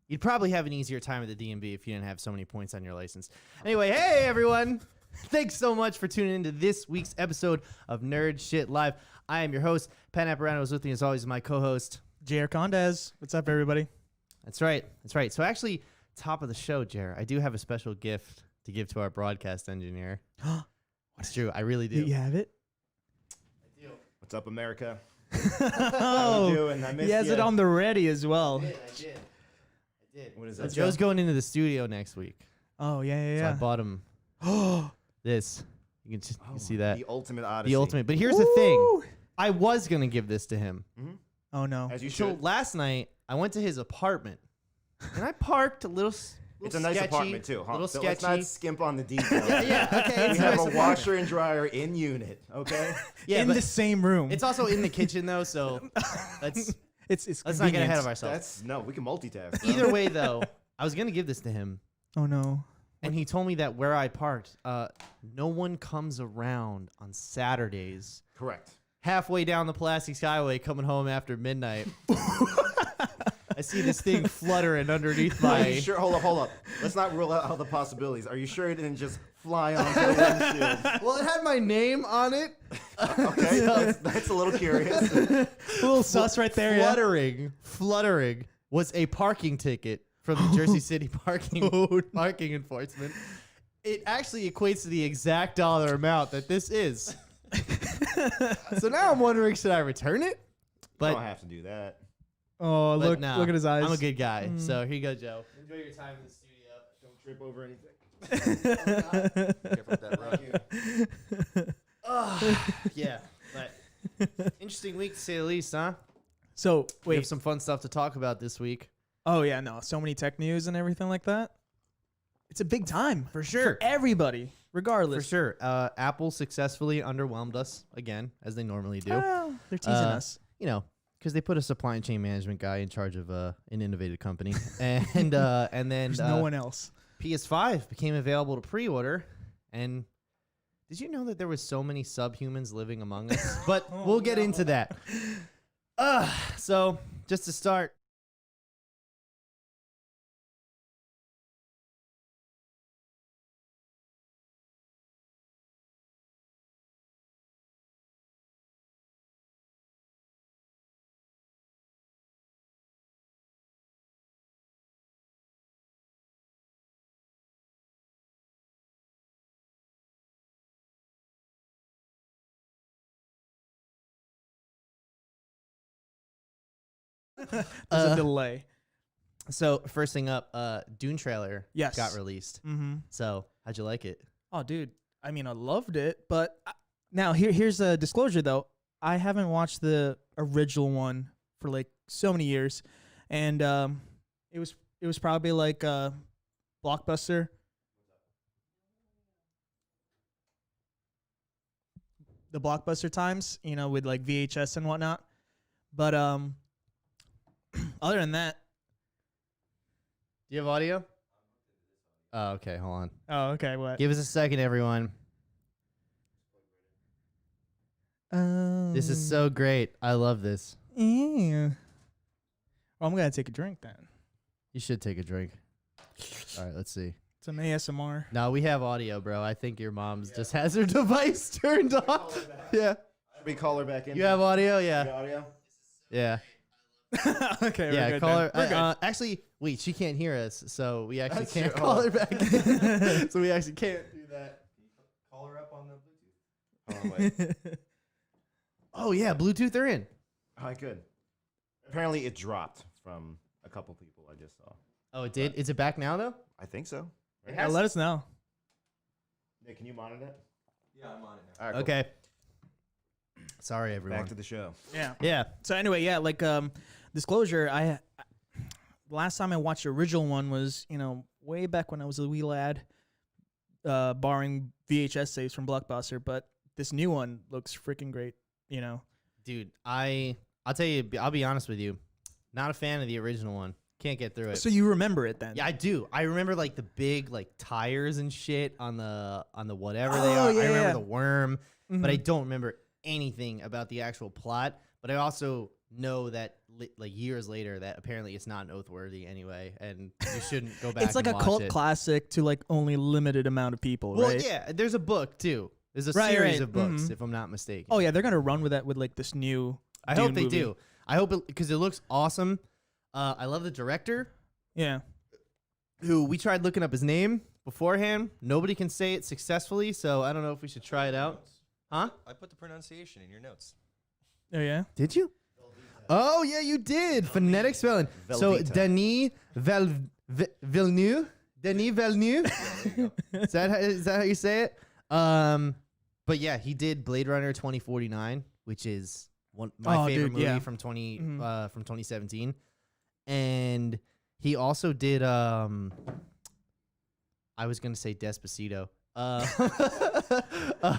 You'd probably have an easier time at the DMV if you didn't have so many points on your license. Anyway, hey everyone. Thanks so much for tuning into this week's episode of Nerd Shit Live. I am your host, pnapz. With me as always, my co-host, Gercondez. What's up, everybody? That's right. So actually, top of the show, Ger, I do have a special gift to give to our broadcast engineer. It's true. I really do. You have it? I do. What's up, America? How you doing? I missed he has ya. it on the ready as well. I did. What is So that? Joe's going into the studio next week. Oh, yeah, So I yeah. bought him this. You can see that. The ultimate odyssey. The ultimate. But here's the thing. I was going to give this to him. Mm-hmm. Oh, no. As you So should. last night, I went to his apartment. And I parked a little It's a nice sketchy, apartment, too, huh? Little So sketchy. let's not skimp on the details. yeah, okay. We It's have nice a apartment. washer and dryer in unit, okay? Yeah, in but the same room. it's also in the kitchen, though, so let's Let's not get ahead of ourselves. We can multitask. bro. Either way, though, I was going to give this to him. Oh, no. And he told me that where I parked, no one comes around on Saturdays. Correct. Halfway down the Pulaski Skyway, coming home after midnight. I see this thing fluttering underneath Are you my. sure? Hold up. Let's not rule out all the possibilities. Are you sure it didn't just fly onto the windshield? Well, it had my name on it. Okay, that's a little curious. A little sus right there, yeah. Fluttering was a parking ticket from the Jersey City parking enforcement. It actually equates to the exact dollar amount that this is. So now I'm wondering, should I return it? You don't But have to do that. Oh, But look nah, look at his eyes. I'm a good guy. So here you go, Joe. Enjoy your time in the studio. Don't trip over anything. Careful with that rock. Yeah, but interesting week to say the least, huh? So, We have wait. some fun stuff to talk about this week. Oh, yeah, no. So many tech news and everything like that. It's a big time. For sure. For everybody, regardless. For sure. Apple successfly underwhelmed us again, as they normally do. Well, they're teasing us. You know, because they put a supply chain management guy in charge of an innovative company, and then There's no one else. PS5 became available to pre-order. And did you know that there was so many subhumans living among us? But we'll get into that. So just to start. There's a delay. So first thing up, Dune trailer Yes. got released. Mm-hmm. So how'd you like it? Oh, dude. I mean, I loved it, but now here's a disclosure though. I haven't watched the original one for like so many years, and it was probably like Blockbuster. The Blockbuster times, you know, with like VHS and whatnot. But other than that, Do you have audio? Oh, okay. Hold on. oh, okay, what? Give us a second, everyone. This is so great. I love this. Yeah. Well, I'm gonna take a drink then. You should take a drink. All right, let's see. It's an ASMR. No, we have audio, bro. I think your mom's just has her device turned off. Yeah. Should we call her back in? You have audio? You Yeah. got audio? Yeah. Okay, we're Yeah. good Call then. We're good. her. Actually, wait. She can't hear us, so we actually That's can't true. call her back. in. So we actually can't do that. Call her up on the Bluetooth. Oh, wait. Oh yeah, Bluetooth are in. All right, good. Apparently, it dropped from a couple people I just saw. Oh, it did. Is it back now though? I think so. Right? Yeah, let us know. Nick, can you monitor that? Yeah, I'm on it now. All right, cool. Okay. Sorry, everyone. Back to the show. Yeah. Yeah. So anyway, yeah, like disclosure, I last time I watched the original one was, you know, way back when I was a wee lad, borrowing VHS tapes from Blockbuster, but this new one looks freaking great, you know. Dude, I'll tell you, I'll be honest with you. Not a fan of the original one. Can't get through it. So you remember it then? Yeah, I do. I remember like the big like tires and shit on the whatever they Oh, are. yeah, I remember yeah. the worm, but I Mhm. don't remember anything about the actual plot. But I also know that like years later that apparently it's not noteworthy anyway, and you shouldn't go back. It's like and a watch cult it. classic to like only limited amount of people, Well, right? yeah, there's a book too. There's a Right, series right. of books, Mhm. if I'm not mistaken. Oh yeah, they're gonna run with that with like this new. I Dune hope they movie. do. I hope it because it looks awesome. I love the director, Yeah. who we tried looking up his name beforehand. Nobody can say it successfully, so I don't know if we should try it out. Huh? I put the pronunciation in your notes. Oh yeah. Did you? Oh yeah, you did. Phonetic spelling. So Velveeta. Villeneuve. Denis Villeneuve. Is that how you say it? But yeah, he did Blade Runner 2049, which is my favorite movie yeah. from 2017, and he also did I was gonna say Despacito.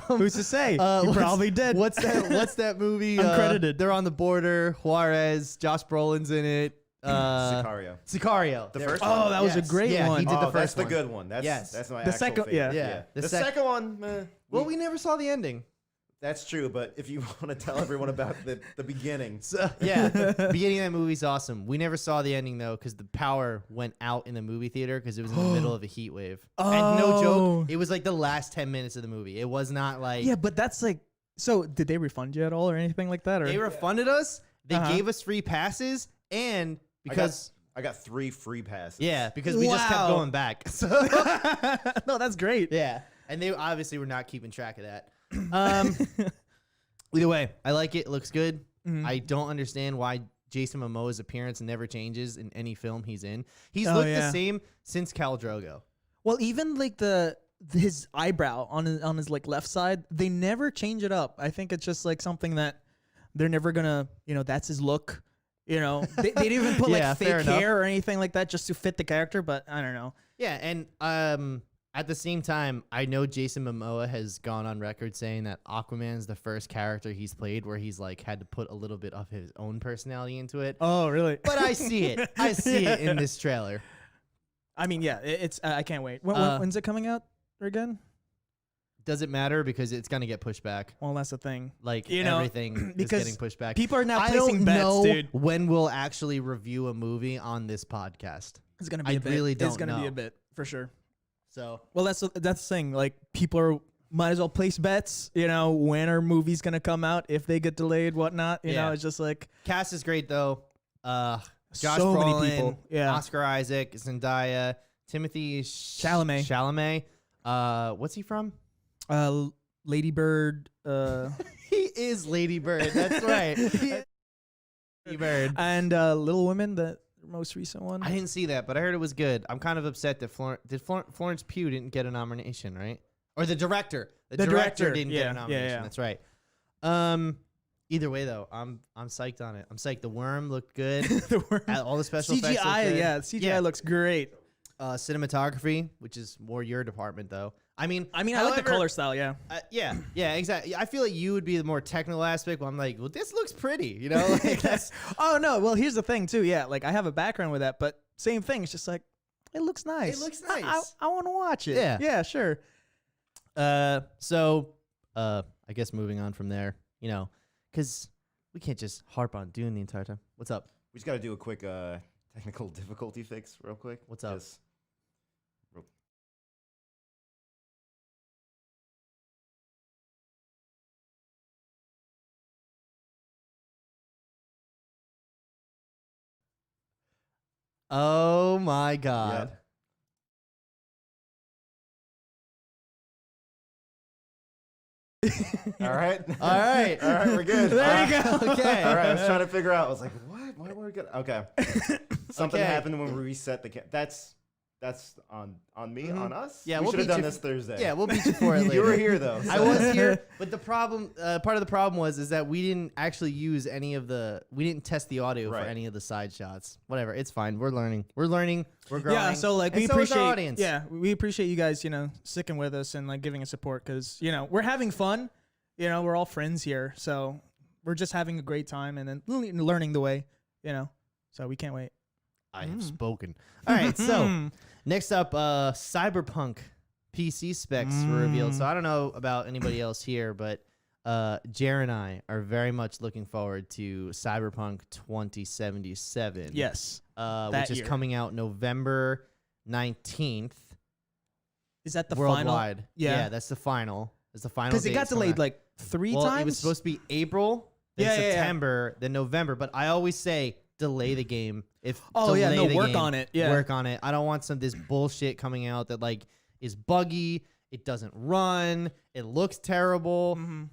Who's to say? He what's- probably did. What's that movie? Uncredited. They're on the border. Juarez. Josh Brolin's in it. Sicario. Sicario. The There- first Oh, one. that was a Yes. great Yeah, one. he did the Oh, that's first the one. good one. That's Yes. that's my The actual second- favorite. yeah. Yeah. The sec- second one. Well, we never saw the ending. That's true, but if you want to tell everyone about the beginning, So, yeah, the beginning of that movie's awesome. We never saw the ending though because the power went out in the movie theater because it was in the middle of a heat wave. And no Oh. joke, it was like the last 10 minutes of the movie. It was not like Yeah, but that's like. So did they refund you at all or anything like that? Or they refunded us. They Uh-huh. gave us free passes, and because I got 3 free passes. yeah, because we just kept Wow. going back. So no, that's great. yeah, and they obviously were not keeping track of that. Either way, I like it. It looks good. Mhm. I don't understand why Jason Momoa's appearance never changes in any film he's in. He's Oh, looked the yeah. same since Khal Drogo. Well, even like his eyebrow on his like left side, they never change it up. I think it's just like something that they're never gonna, that's his look. They didn't even put Yeah, like fair fake enough. hair or anything like that just to fit the character. But I don't know. Yeah, and at the same time, I know Jason Momoa has gone on record saying that Aquaman is the first character he's played where he's like had to put a little bit of his own personality into it. Oh, really? But I see it. I see it in this trailer. I mean, yeah, it's. I can't wait. When's it coming out again? Does it matter because it's gonna get pushed back? Well, that's the thing. Like everything everything is because getting pushed back. People are now I placing don't bets, know dude. when we'll actually review a movie on this podcast. It's gonna be I a bit. really It's don't gonna be know. a bit for sure. So Well, that's the thing. Like people might as well place bets. When are movies gonna come out if they get delayed, whatnot. You Yeah. know, it's just like cast is great though. Josh so Brolin, many people. Yeah. Oscar Isaac, Zendaya, Timothy Chalamet. Chalamet. What's he from? Lady Bird. He is Lady Bird. That's right. Lady Bird. And Little Women, the most recent one. I didn't see that, but I heard it was good. I'm kind of upset that Florence Pugh didn't get a nomination, right? Or the director. The director didn't get yeah, a nomination. yeah. That's right. Either way though, I'm psyched on it. I'm psyched. The Worm looked good. The word. All the special effects look CGI, good. yeah, CGI Yeah. looks great. Cinematography, which is more your department though. I mean, I like the however- color style. Yeah. Yeah, exactly. I feel like you would be the more technical aspect. But I'm like, well, this looks pretty, Like that's Oh no. Well, here's the thing too. Yeah, like I have a background with that, but same thing. It's just like it looks nice. It looks I- nice. I want to watch it. Yeah. Yeah. Sure. So I guess moving on from there, because we can't just harp on Dune the entire time. What's up? We just got to do a quick technical difficulty fix real quick. What's up? Just- Oh my God. All right. All right. All right, we're good. There you go. Okay. All right, I was trying to figure out. I was like, what? Why were we good? Okay. Something Okay. happened when we reset the That's on me, on us. Yeah, we we'll should have beat done you this Thursday. Yeah, we'll beat you for it later. You were here though. I was here, but the problem, part of the problem is that we didn't actually use we didn't test the audio Right. for any of the side shots. Whatever, it's fine. We're learning. We're growing. Yeah, so like And we so is our appreciate audience. Yeah, we appreciate you guys, sticking with us and like giving us support because we're having fun. We're all friends here, so we're just having a great time and then learning the way. So we can't wait. I have spoken. All right, so next up, Cyberpunk PC specs were revealed. So I don't know about anybody else here, but Jer and I are very much looking forward to Cyberpunk 2077. Yes. Which is year. coming out November 19th. Is that the worldwide. final? Yeah. That's the final. It's the final. Because it date got it's coming delayed out. like 3 Well, times. it was supposed to be April, then Yeah, yeah, yeah. September, then November. But I always say delay the game. Work on it. Yeah. Work on it. I don't want this bullshit coming out that like is buggy. It doesn't run. It looks terrible. Mm-hmm.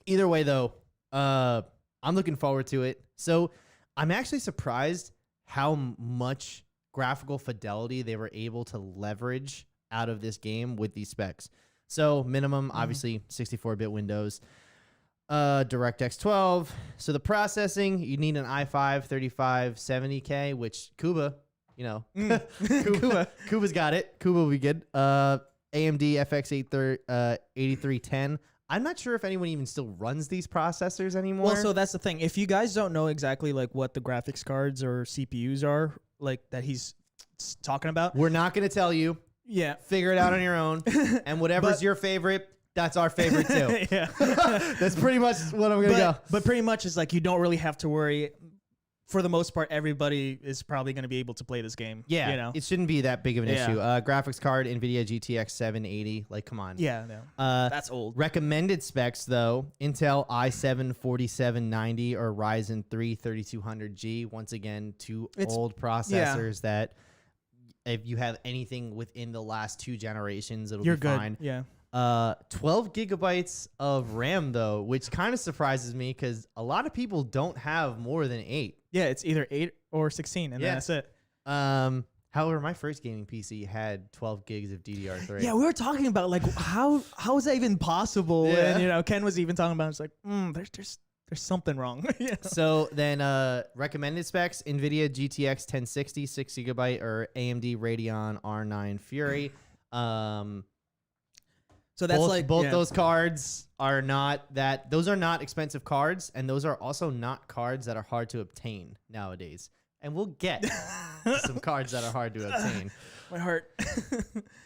Either way, though, I'm looking forward to it. So I'm actually surprised how much graphical fidelity they were able to leverage out of this game with these specs. So minimum, obviously, 64-bit Windows, DirectX 12. So the processing, you need an i5 3570K, which Kuba, Kuba's got it. Kuba will be good. AMD FX 8310. I'm not sure if anyone even still runs these processors anymore. Well, so that's the thing. If you guys don't know exactly like what the graphics cards or CPUs are, like that he's talking about, we're not going to tell you. yeah, Figure it out on your own. And whatever's But- your favorite, that's our favorite too. yeah. That's pretty much what I'm going to go. But pretty much it's like you don't really have to worry. For the most part, everybody is probably going to be able to play this game. Yeah, you know. it shouldn't be that big of an Yeah. issue. Graphics card, NVIDIA GTX 780. Like, come on. Yeah, no. That's old. Recommended specs, though, Intel i7 4790 or Ryzen 3 3200G. Once again, It's- old processors that if you have anything within the last 2 generations, it'll You're be good. fine. Yeah. 12 gigabytes of RAM, though, which kind of surprises me because a lot of people don't have more than 8. Yeah, it's either 8 or 16, and Yeah. that's it. However, my first gaming PC had 12 gigs of DDR3. Yeah, we were talking about like how is that even possible? Yeah. And Ken was even talking about it's like there's something wrong. Yeah. So then recommended specs, NVIDIA GTX 1060, 6 gigabyte, or AMD Radeon R9 Fury. So that's both yeah. those cards are those are not expensive cards, and those are also not cards that are hard to obtain nowadays. And we'll get to some cards that are hard to obtain. My heart.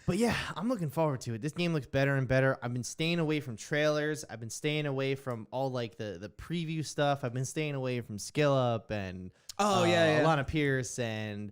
But yeah, I'm looking forward to it. This game looks better and better. I've been staying away from trailers. I've been staying away from all like the preview stuff. I've been staying away from Skill Up and Alana Pierce and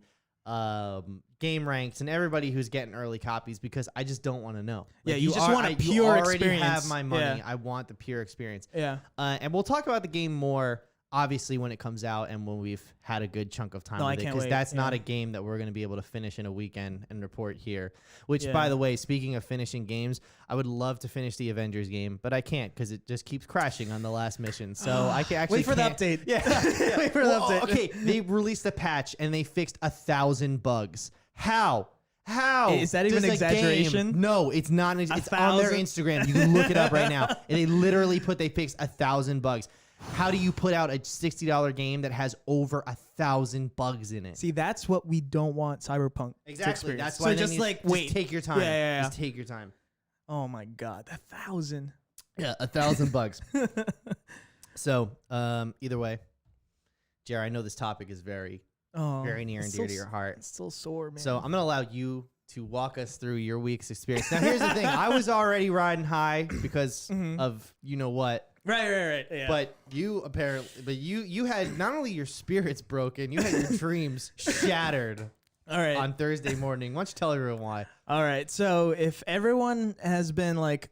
Game Ranks and everybody who's getting early copies because I just don't want to know. Yeah, you just want a pure you already experience. have my money. Yeah. I want the pure experience. Yeah. And we'll talk about the game more, obviously, when it comes out and when we've had a good chunk of time No, I with it. can't Because wait. that's not Yeah. a game that we're going to be able to finish in a weekend and report here. Which, Yeah. by the way, speaking of finishing games, I would love to finish the Avengers game, but I can't because it just keeps crashing on the last mission. So I can actually Wait for the can't- update. Yeah. Wait for the update. Okay, they released a patch and they fixed 1,000 bugs. How? Is that even does a exaggeration? game- No, it's not. It's on their 1,000? Instagram. You can look it up right now. And they literally they fixed 1,000 bugs. How do you put out a $60 game that has over 1,000 bugs in it? See, that's what we don't want Cyberpunk to Exactly. experience. That's So why just wait. take your time. Yeah, yeah, yeah. Just take your time. Oh my god, 1,000. Yeah, 1,000 bugs. So, either way, Jerry, I know this topic is very near and it's dear to still your heart. It's still sore, man. So I'm gonna allow you to walk us through your week's experience. Now, here's the thing: I was already riding high because of you know what, right. Yeah. but you had not only your spirits broken, you had your dreams shattered all right. on Thursday morning. Why don't you tell everyone why? All right. So if everyone has been like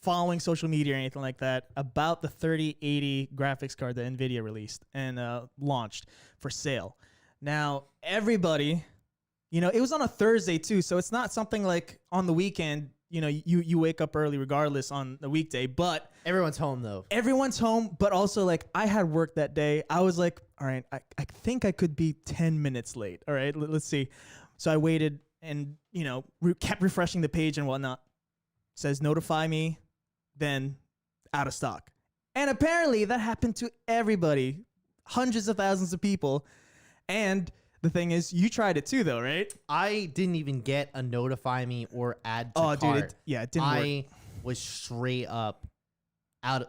following social media or anything like that about the 3080 graphics card that NVIDIA released and launched for sale. Now, everybody, it was on a Thursday too, so it's not something like on the weekend, you wake up early regardless on the weekday, but Everyone's home though. everyone's home, but also like I had work that day. I was like, all right, I think I could be 10 minutes late. All right, let's see. So I waited and, kept refreshing the page and whatnot. Says notify me, then out of stock. And apparently that happened to everybody, hundreds of thousands of people. And the thing is, you tried it too, though, right? I didn't even get a notify me or add to Oh, cart. dude, it didn't work. I was straight up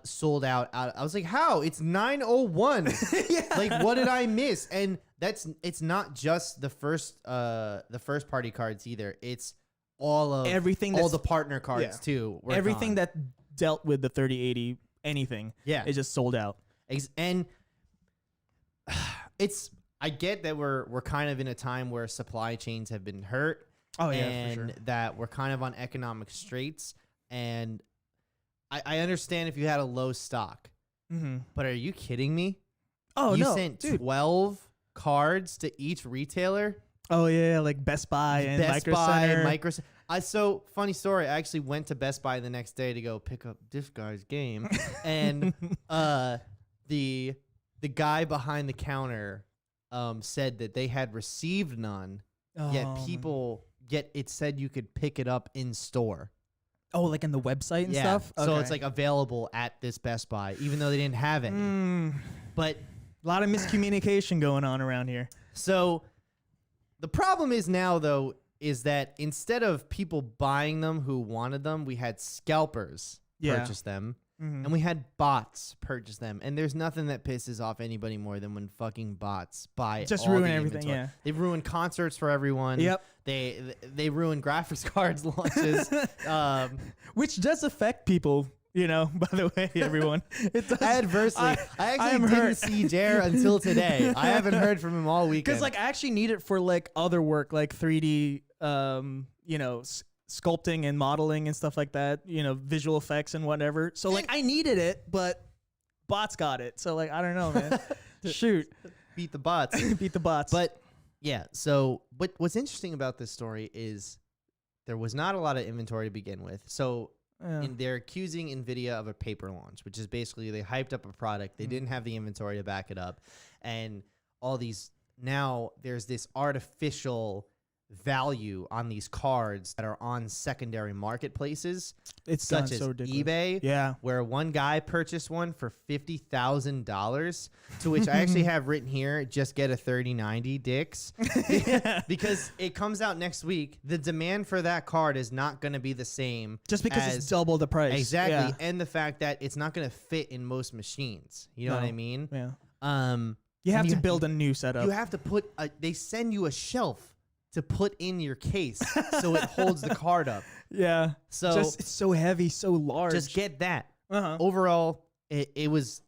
sold out. I was like, how? It's 9:01. Yeah. Like, what did I miss? And it's not just the first party cards either. It's all Everything all that's- the partner cards yeah. too. were Everything gone. dealt with the 3080 anything. Yeah. It just sold out. And I get that we're kind of in a time where supply chains have been hurt. Oh, yeah, and for sure. that we're kind of on economic straits. And I understand if you had a low stock, but are you kidding me? Oh, you no, sent dude. 12 cards to each retailer. Oh, yeah, like Best Buy and Micro Center. So funny story. I actually went to Best Buy the next day to go pick up this guy's game, and the guy behind the counter said that they had received none, yet it said you could pick it up in store. Oh, like in the website and stuff? So it's like available at this Best Buy, even though they didn't have any. But a lot of miscommunication going on around here. so the problem is now, though, is that instead of people buying them who wanted them, we had scalpers purchase them. And we had bots purchase them. And there's nothing that pisses off anybody more than when fucking bots buy Just all ruin the everything, inventory. yeah. They've ruined concerts for everyone. Yep. They ruin graphics cards launches. Which does affect people, by the way, everyone. It does. Adversely. I am actually didn't hurt. see Ger until today. I haven't heard from him all weekend. Because, I actually need it for, other work, like 3D, sculpting and modeling and stuff like that, visual effects and whatever. So, I needed it, but bots got it. So, I don't know, man. Shoot. Beat the bots. Beat the bots. But, yeah, so what's interesting about this story is there was not a lot of inventory to begin with. So they're accusing NVIDIA of a paper launch, which is basically they hyped up a product. They didn't have the inventory to back it up. And now there's this artificial value on these cards that are on secondary marketplaces. It's such as so ridiculous. eBay, Yeah. where one guy purchased one for $50,000, to which I actually have written here, just get a 3090 dicks. Because it comes out next week. The demand for that card is not going to be the same. Just because it's double the price. Exactly. Yeah. And the fact that it's not going to fit in most machines. You know what I mean? Yeah. You have to build a new setup. You have to they send you a shelf to put in your case so it holds the card up. Yeah. So it's so heavy, so large. just get that. Uh-huh. Overall, it was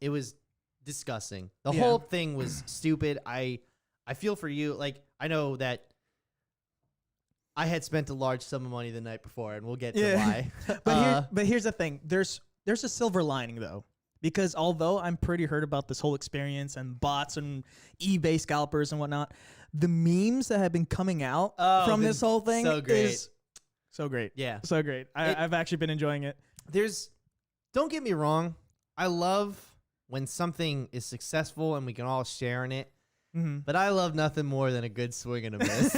disgusting. The whole thing was stupid. I feel for you. I know that I had spent a large sum of money the night before, and we'll get to why. But here's the thing. There's a silver lining though. Because although I'm pretty hurt about this whole experience and bots and eBay scalpers and whatnot, the memes that have been coming out from this whole thing so great. is so great. Yeah. So great. I've actually been enjoying it. Don't get me wrong. I love when something is successful and we can all share in it. But I love nothing more than a good swing and a miss.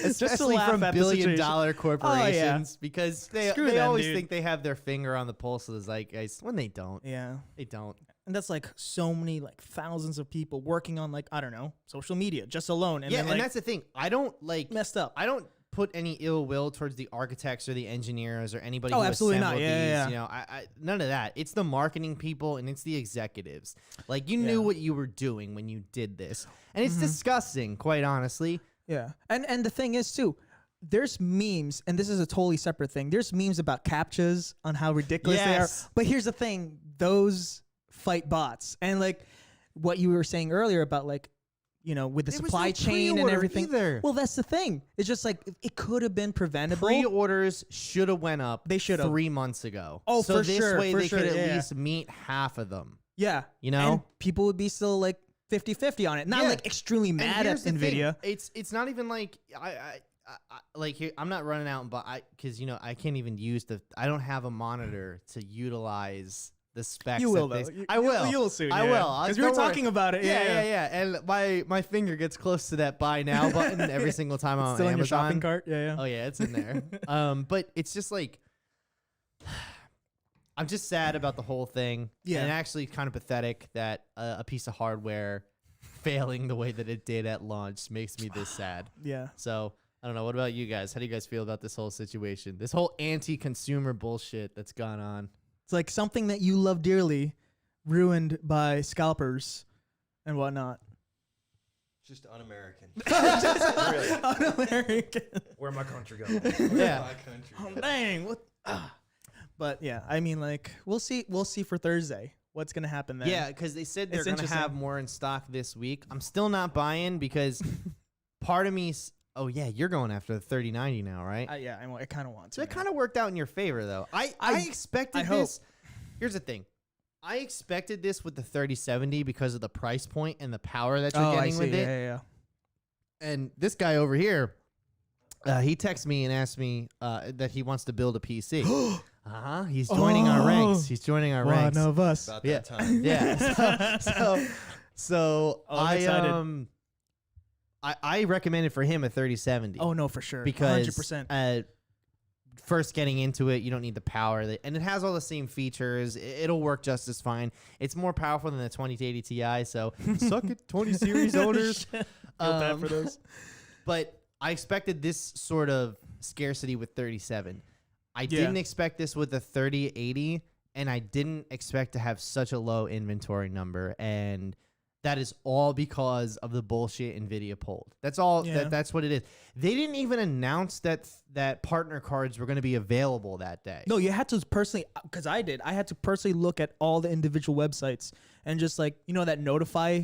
Especially laugh from at the billion-dollar corporations, Oh, because Screw they them, always dude. think they have their finger on the pulse of the zeitgeist when they don't. Yeah. They don't. And that's so many thousands of people working on I don't know, social media just alone. And Yeah, then, and that's the thing. I don't messed up. I don't put any ill will towards the architects or the engineers or anybody Oh, who absolutely not. assembled Yeah, these. yeah. I none of that. It's the marketing people and it's the executives. You knew what you were doing when you did this, and it's disgusting, quite honestly. Yeah. And the thing is too, there's memes, and this is a totally separate thing. There's memes about CAPTCHAs on how ridiculous they are. Yes. But here's the thing, those fight bots. And what you were saying earlier about with the There was supply no chain and pre-order everything. either. Well, that's the thing. It's just it could have been preventable. Pre-orders should have went up. They should have. 3 months ago. Oh, so for this sure, way for they sure, could at yeah. least meet half of them. Yeah. You know? And people would be still 50-50 on it. Not extremely And mad at here's the thing. NVIDIA. It's not even here. I'm not running out, but because I can't even use I don't have a monitor to utilize the specs. You will, that though. I will. You will soon. I yeah. will. Because we were talking about it. Yeah. And my finger gets close to that buy now button every single time I'm on Still in your Amazon. shopping cart? Yeah. Oh yeah, it's in there. But it's just I'm just sad about the whole thing. Yeah. And actually kind of pathetic that a piece of hardware failing the way that it did at launch makes me this sad. Yeah. So I don't know. What about you guys? How do you guys feel about this whole situation? This whole anti-consumer bullshit that's gone on. It's something that you love dearly, ruined by scalpers and whatnot. Just un-American. Really? Un-American. Where my country going? Yeah. My country. Oh, dang. What? But yeah, I mean, like we'll see for Thursday what's gonna happen then. Yeah, because they said they're It's going to have interesting. more in stock this week. I'm still not buying because part of me. Oh yeah, you're going after the 3090 now, right? Yeah, I kind of want to. So it now. kind of worked out in your favor, though. I expected I hope. this. Here's the thing. I expected this with the 3070 because of the price point and the power that you're I getting see. with it. Yeah. And this guy over here, he texted me and asked me that he wants to build a PC. He's joining our ranks. He's joining our ranks. One of us. About Yeah. that time. Yeah. So Oh, I'm excited. I recommended for him a 3070. Oh no, for sure. Because 100%. First getting into it, you don't need the power, and it has all the same features. It'll work just as fine. It's more powerful than the 2080 Ti, so suck it, 20 series owners. Feel bad for those. But I expected this sort of scarcity with 37. I didn't expect this with the 3080, and I didn't expect to have such a low inventory number, and that is all because of the bullshit NVIDIA pulled. That's all. Yeah. That's what it is. They didn't even announce that partner cards were going to be available that day. No, you had to personally, because I did. I had to personally look at all the individual websites and just like that notify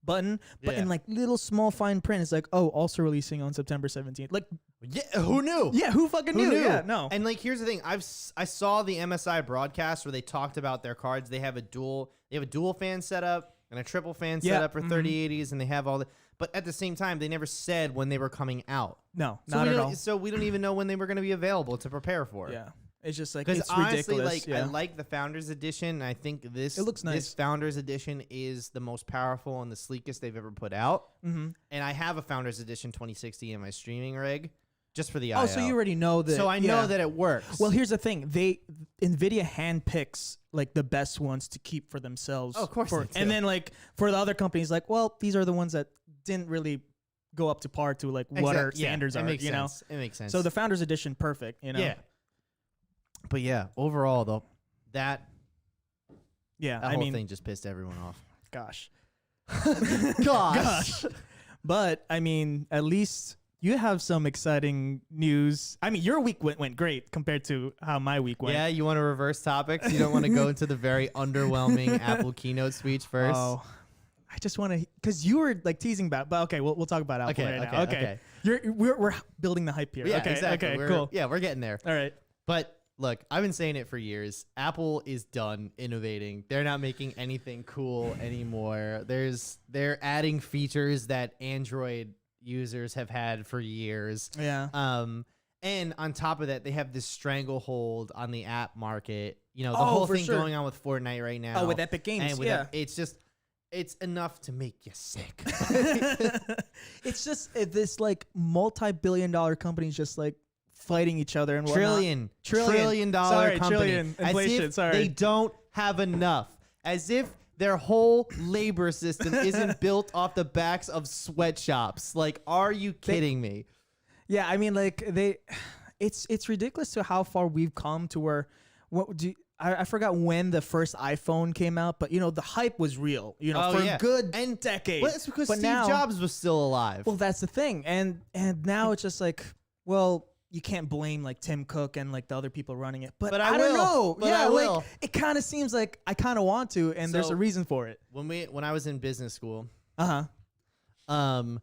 button, but Yeah. in like little small fine print, it's like, oh, also releasing on September 17th. Like, Yeah, who knew? yeah, who fucking Who knew? knew? Yeah, no. And like, here's the thing. I saw the MSI broadcast where they talked about their cards. They have a dual fan setup and a triple fan Yeah, setup for 3080s, and they have all the. But at the same time, they never said when they were coming out. No, So not we at don't, all. so we don't even know when they were going to be available to prepare for. Yeah, it's just like Because it's honestly, ridiculous. like I like the Founders Edition. I think this It looks nice. This Founders Edition is the most powerful and the sleekest they've ever put out. Mm-hmm. And I have a Founders Edition 2060 in my streaming rig, just for the Oh, IO. so you already know that. So I know that it works. Well, here's the thing: NVIDIA handpicks like the best ones to keep for themselves. Oh, of course they do. And then like for the other companies, like, well, these are the ones that didn't really go up to par to like what our standards it are. makes you know, sense. It makes sense. so the Founders Edition, perfect. You know, yeah. But yeah, overall though, that I whole mean, thing just pissed everyone off. gosh, Gosh. but I mean, at least you have some exciting news. I mean, your week went great compared to how my week went. Yeah, you want to reverse topics? You don't want to go into the very underwhelming Apple keynote speech first? Oh, I just want to, because you were like teasing about, but okay, we'll talk about Apple Okay, right now. okay. We're building the hype here. Yeah, okay, exactly. okay, We're- cool. Yeah, we're getting there. All right. But look, I've been saying it for years. Apple is done innovating. They're not making anything cool anymore. They're adding features that Android users have had for years. Yeah. And on top of that, they have this stranglehold on the app market. You know, the Oh, whole for thing sure. going on with Fortnite right now. Oh, with Epic Games. And with yeah. it's enough to make you sick. It's just this like multi-billion-dollar companies just like fighting each other and whatnot. Trillion dollar Sorry, company. trillion. Inflation, As if sorry. they don't have enough. As if their whole labor system isn't built off the backs of sweatshops. Like, are you kidding me? Yeah, I mean, like it's ridiculous to how far we've come to where I forgot when the first iPhone came out, but the hype was real. Oh, for yeah. a good And- decade. Well, it's because But Steve now- Jobs was still alive. Well, that's the thing, and now it's just like, well, you can't blame like Tim Cook and like the other people running it. But I I don't will. know. But yeah, I will. like it kind of seems like I kind of want to, and there's So- a reason for it. when I was in business school, Uh huh.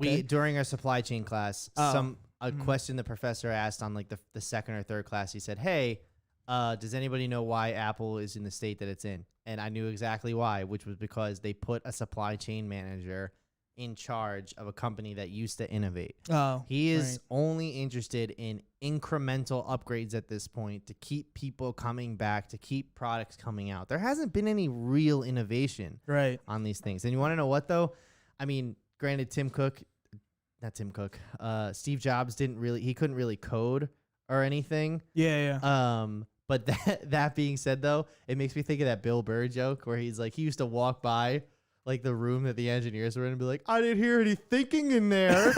we during our supply chain class, Oh. a question the professor asked on like the second or third class, he said, "Hey, does anybody know why Apple is in the state that it's in?" And I knew exactly why, which was because they put a supply chain manager in charge of a company that used to innovate. Oh, He is right. only interested in incremental upgrades at this point to keep people coming back, to keep products coming out. There hasn't been any real innovation right. on these things. And you want to know what, though? I mean, granted, Steve Jobs he couldn't really code or anything. Yeah, yeah. But that being said, though, it makes me think of that Bill Burr joke where he's like, he used to walk by like the room that the engineers were in and be like, I didn't hear any thinking in there.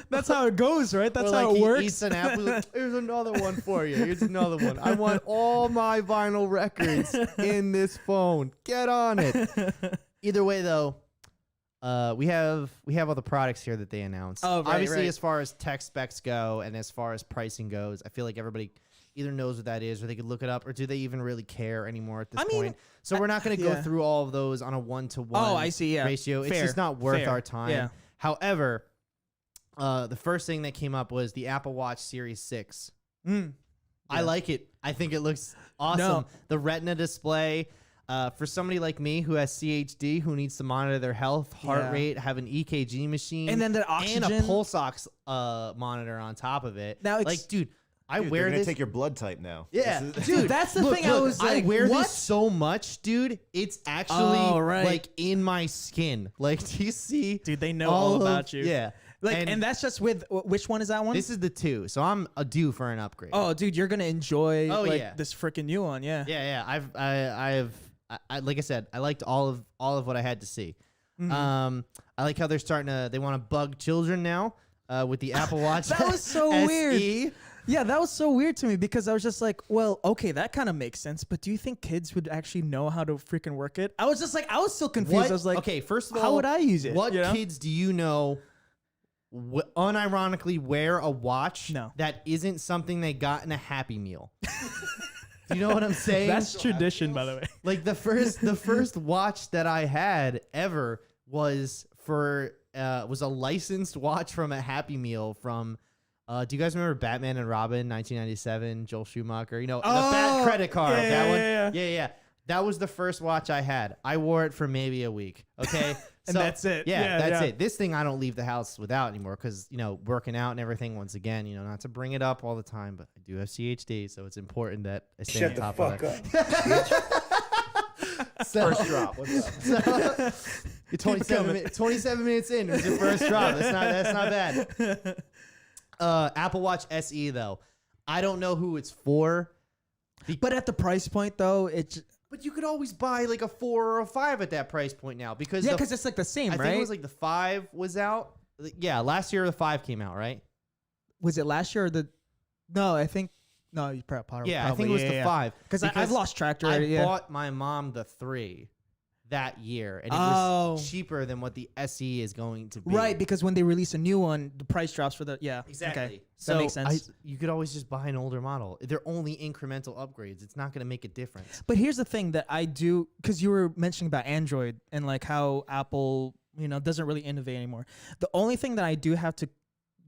That's how it goes, right? That's Or how like it he works. eats an apple. He's like, here's another one for you. Here's another one. I want all my vinyl records in this phone. Get on it. Either way, though, we have all the products here that they announced. Oh, right, Obviously, right. as far as tech specs go and as far as pricing goes, I feel like everybody either knows what that is or they could look it up, or do they even really care anymore at this I mean, point? So we're not going to go yeah. through all of those on a 1-to-1 Oh, I see. Yeah. ratio. It's Fair, just not worth fair. our time. Yeah. However, the first thing that came up was the Apple Watch Series 6. Mm. I Yeah. like it. I think it looks awesome. No. The Retina display. For somebody like me who has CHD, who needs to monitor their health, heart Yeah. rate, have an EKG machine, And then the oxygen. and a pulse ox monitor on top of it. Now it's- like, dude, I Dude, wear they're gonna this. take your blood type now. Yeah, This is- Dude, that's the thing. I was like, I wear what? this so much, dude. It's actually Oh, right. like in my skin. Like, do you see? Dude, they know all all of- about you. Yeah. Like, and that's just with which one is that one? This is the 2, so I'm due for an upgrade. Oh, dude, you're gonna enjoy Oh, like yeah. this freaking new one. Yeah. Yeah. I like I said, I liked all of what I had to see. Mm-hmm. I like how they want to bug children now with the Apple Watch. That was so SE. weird. Yeah, that was so weird to me because I was just like, well, okay, that kind of makes sense, but do you think kids would actually know how to freaking work it? I was just like, I was still confused. What? I was like, okay, first of all, how would I use it? What you know? kids do you know unironically wear a watch No. that isn't something they got in a Happy Meal? Do you know what I'm saying? That's tradition, by the way. Like the first watch that I had ever was was a licensed watch from a Happy Meal from. Do you guys remember Batman and Robin, 1997, Joel Schumacher? You know, the Bat credit card. yeah, that yeah, one. yeah. Yeah. That was the first watch I had. I wore it for maybe a week. Okay. And that's it. Yeah, Yeah, that's yeah. it. This thing I don't leave the house without anymore because, working out and everything, once again, not to bring it up all the time, but I do have CHD, so it's important that I stay on top of it. First drop. What's up? You're 27 minutes in. It was your first drop. That's not bad. Apple Watch SE, though. I don't know who it's for. But at the price point, though, But you could always buy like a 4 or a 5 at that price point now because because it's like the same, I right? think it was like the 5 was out. Yeah, last year the 5 came out, right? was it last year or the? No, I think no. You probably Yeah, I think it was the 5 because I've lost track already. I Yeah. bought my mom the 3 that year, and it Oh. was cheaper than what the SE is going to be. Right, because when they release a new one, the price drops for the Exactly. Okay. So That makes sense. you could always just buy an older model. They're only incremental upgrades. It's not going to make a difference. But here's the thing that I do, because you were mentioning about Android and like how Apple, doesn't really innovate anymore. The only thing that I do have to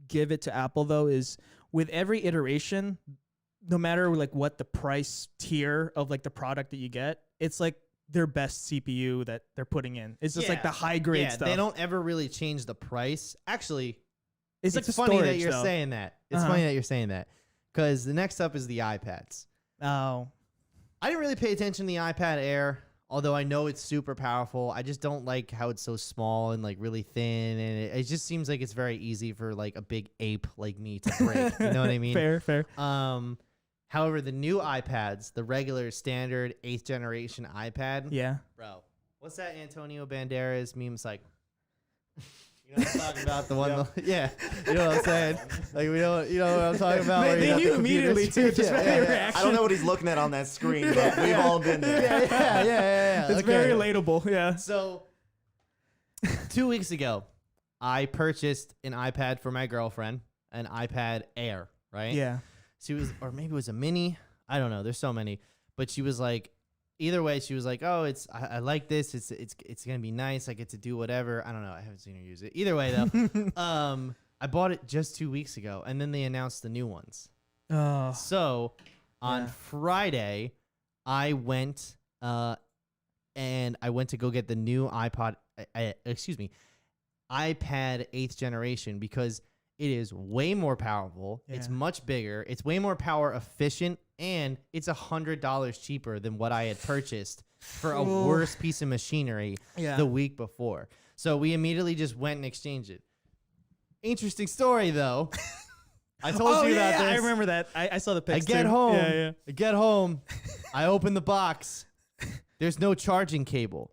give it to Apple though is with every iteration, no matter like what the price tier of like the product that you get, it's like their best CPU that they're putting in. It's just like the high grade stuff. They don't ever really change the price. Actually, It's like the funny storage that you're though. saying that. It's Uh-huh. funny that you're saying that because the next up is the iPads. Oh. I didn't really pay attention to the iPad Air, although I know it's super powerful. I just don't like how it's so small and like really thin, and it just seems like it's very easy for like a big ape like me to break. You know what I mean? Fair. However, the new iPads, the regular standard 8th generation iPad, Yeah. bro, what's that Antonio Banderas meme? It's like, you know what I'm talking about? The one, yeah, you know what I'm saying? Like you know what I'm talking about? Where you They got the knew computer immediately screen. too, just by their reaction. I don't know what he's looking at on that screen, but we've all been there. Yeah. It's Okay. very relatable. Yeah. So, 2 weeks ago, I purchased an iPad for my girlfriend, an iPad Air, right? Yeah. She was, or maybe it was a mini. I don't know. There's so many, but she was like, either way, she was like, "Oh, I like this. It's gonna be nice. I get to do whatever." I don't know. I haven't seen her use it. Either way, though, I bought it just 2 weeks ago, and then they announced the new ones. Oh. So on Yeah. Friday, I went and I went to go get the new iPad 8th generation because it is way more powerful. It's Yeah. much bigger. It's way more power efficient, and it's $100 cheaper than what I had purchased for a Oh. worse piece of machinery Yeah. the week before. So we immediately just went and exchanged it. Interesting story, though. I told you about this. I remember that. I saw the I pics. get too. home. Yeah. I get home. I open the box. There's no charging cable.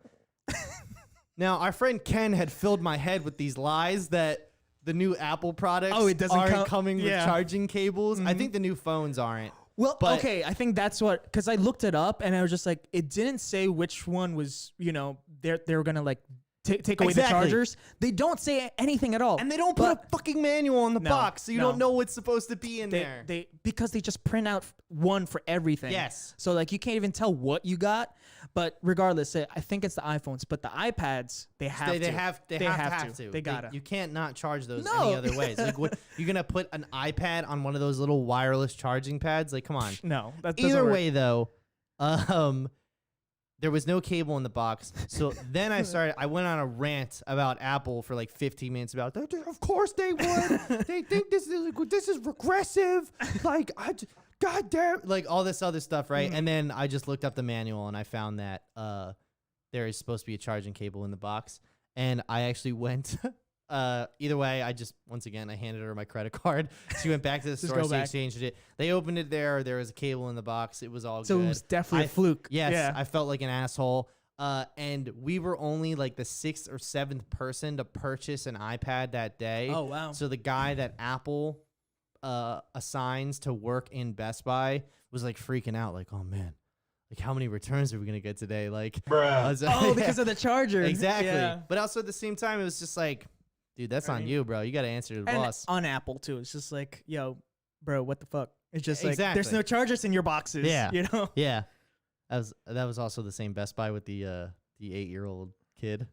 Now, our friend Ken had filled my head with these lies that the new Apple products Oh, it doesn't aren't coming with yeah. charging cables. I think the new phones aren't. Well, But- okay, I think that's what, because I looked it up and I was just like, it didn't say which one was, they were gonna like take away the Exactly. chargers. They don't say anything at all. And they don't put a fucking manual in the No, box, so you no. don't know what's supposed to be in they, there. they because they just print out one for everything. Yes. So like you can't even tell what you got. But regardless, I think it's the iPhones. But the iPads, they have They to. have to. They gotta. You can't not charge those No. any other ways. Like, what you're gonna put an iPad on one of those little wireless charging pads? Like, come on. No, that doesn't Either work. way, though, there was no cable in the box. So then I went on a rant about Apple for like 15 minutes about, of course they would. They think this is regressive. Like, God damn, like all this other stuff, right? And then I just looked up the manual and I found that there is supposed to be a charging cable in the box. And I actually went. Either way, I handed her my credit card. She went back to the store. She exchanged it. They opened it there. There was a cable in the box. It was all So good. it was definitely a fluke. Yes, Yeah. I felt like an asshole. And we were only like the 6th or 7th person to purchase an iPad that day. Oh, wow. So the guy that Apple assigns to work in Best Buy was like freaking out, like, oh man, like how many returns are we gonna get today? Like, Because of the charger. exactly. Yeah. But also at the same time, it was just like, dude, that's on you, bro. You got to answer to the And boss. on Apple too. It's just like, yo, bro, what the fuck? It's just like Exactly. there's no chargers in your boxes. Yeah. You know? Yeah, that was also the same Best Buy with the 8-year-old kid.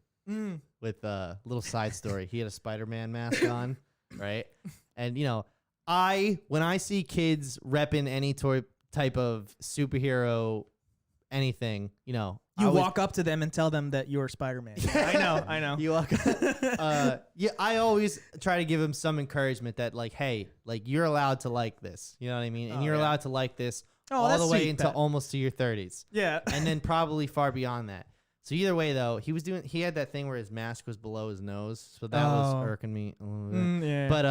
With a little side story. He had a Spider-Man mask on, right? And when I see kids repping any type of superhero anything, You walk up to them and tell them that you're Spider-Man. I know. You walk yeah, I always try to give him some encouragement that like, hey, like you're allowed to like this. You know what I mean? And you're allowed to like this all that's the way sweet, into that- almost to your 30s. Yeah. And then probably far beyond that. So either way though, he had that thing where his mask was below his nose. So that was irking me a little bit. Yeah. But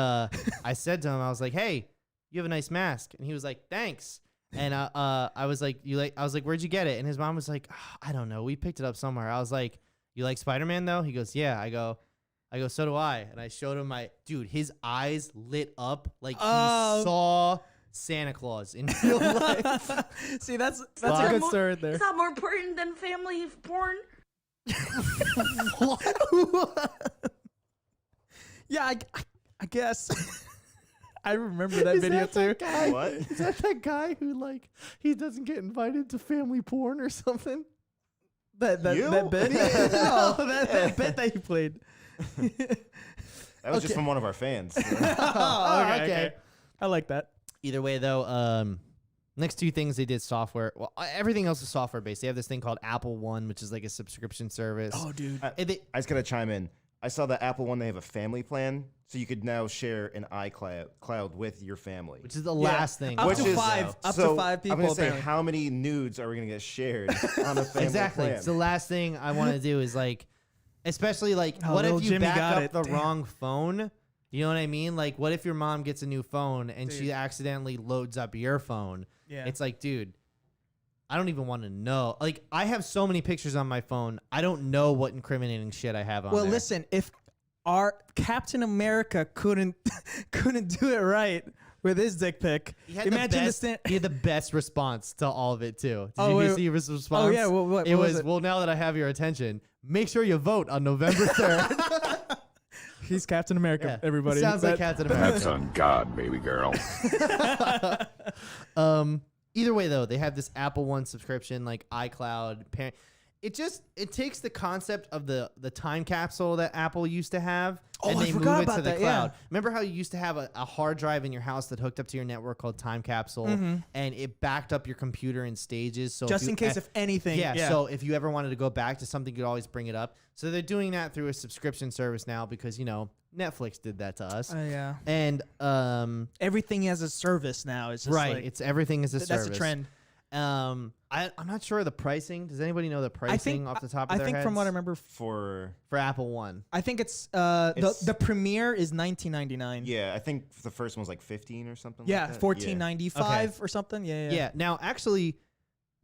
I said to him, I was like, hey, you have a nice mask. And he was like, thanks. And I was like, where'd you get it? And his mom was like, I don't know. We picked it up somewhere. I was like, you like Spider-Man though? He goes, yeah. I go, so do I. And I showed him his eyes lit up like he saw Santa Claus in real life. See, that's a good story there. Is that more important than family porn? Yeah, I guess. I remember that video too. Guy, What? Is that guy who he doesn't get invited to family porn or something? That You? bit? No, that bit that you played. That was just from one of our fans. Okay. I like that. Either way, though, next two things they did software. Well, everything else is software based. They have this thing called Apple One, which is like a subscription service. Oh, dude. And they- I just gotta chime in. I saw the Apple one. They have a family plan, so you could now share an iCloud with your family. which is the last thing. Up Which to is- five. Up so to 5 people. I'm gonna say, apparently. how many nudes are we gonna get shared on a family Exactly. plan? So the last thing I want to do is especially Oh, what little if you Jimmy back got up it. the Damn. wrong phone? You know what I mean? Like, what if your mom gets a new phone and she accidentally loads up your phone? Yeah. It's like, dude, I don't even want to know. Like, I have so many pictures on my phone. I don't know what incriminating shit I have on Well, there. listen, if our Captain America couldn't do it right with his dick pic, He had imagine the the best, he had the best response to all of it too. Did Oh, you wait, see his response? oh, yeah, what it was was it? well. Now that I have your attention, make sure you vote on November 3rd. He's Captain America. Yeah. Everybody Sounds like That- Captain America. That's on God, baby girl. Either way, though, they have this Apple One subscription, like iCloud. It takes the concept of the time capsule that Apple used to have, and I they forgot move it about to the that, yeah. cloud. Remember how you used to have a hard drive in your house that hooked up to your network called Time Capsule, and it backed up your computer in stages. So just in case if anything. yeah, so if you ever wanted to go back to something, you could always bring it up. So they're doing that through a subscription service now because Netflix did that to us. yeah. And Everything as a service now. It's just right, like, it's everything is a service. that's a trend. I'm not sure of the pricing. Does anybody know the pricing off the top of I their think heads? from what I remember, For Apple One. I think it's It's- the premiere is $19.99. yeah, I think the first one was like 15 or something. Yeah, like that. $14.95 or something. Yeah. Yeah. Now, actually,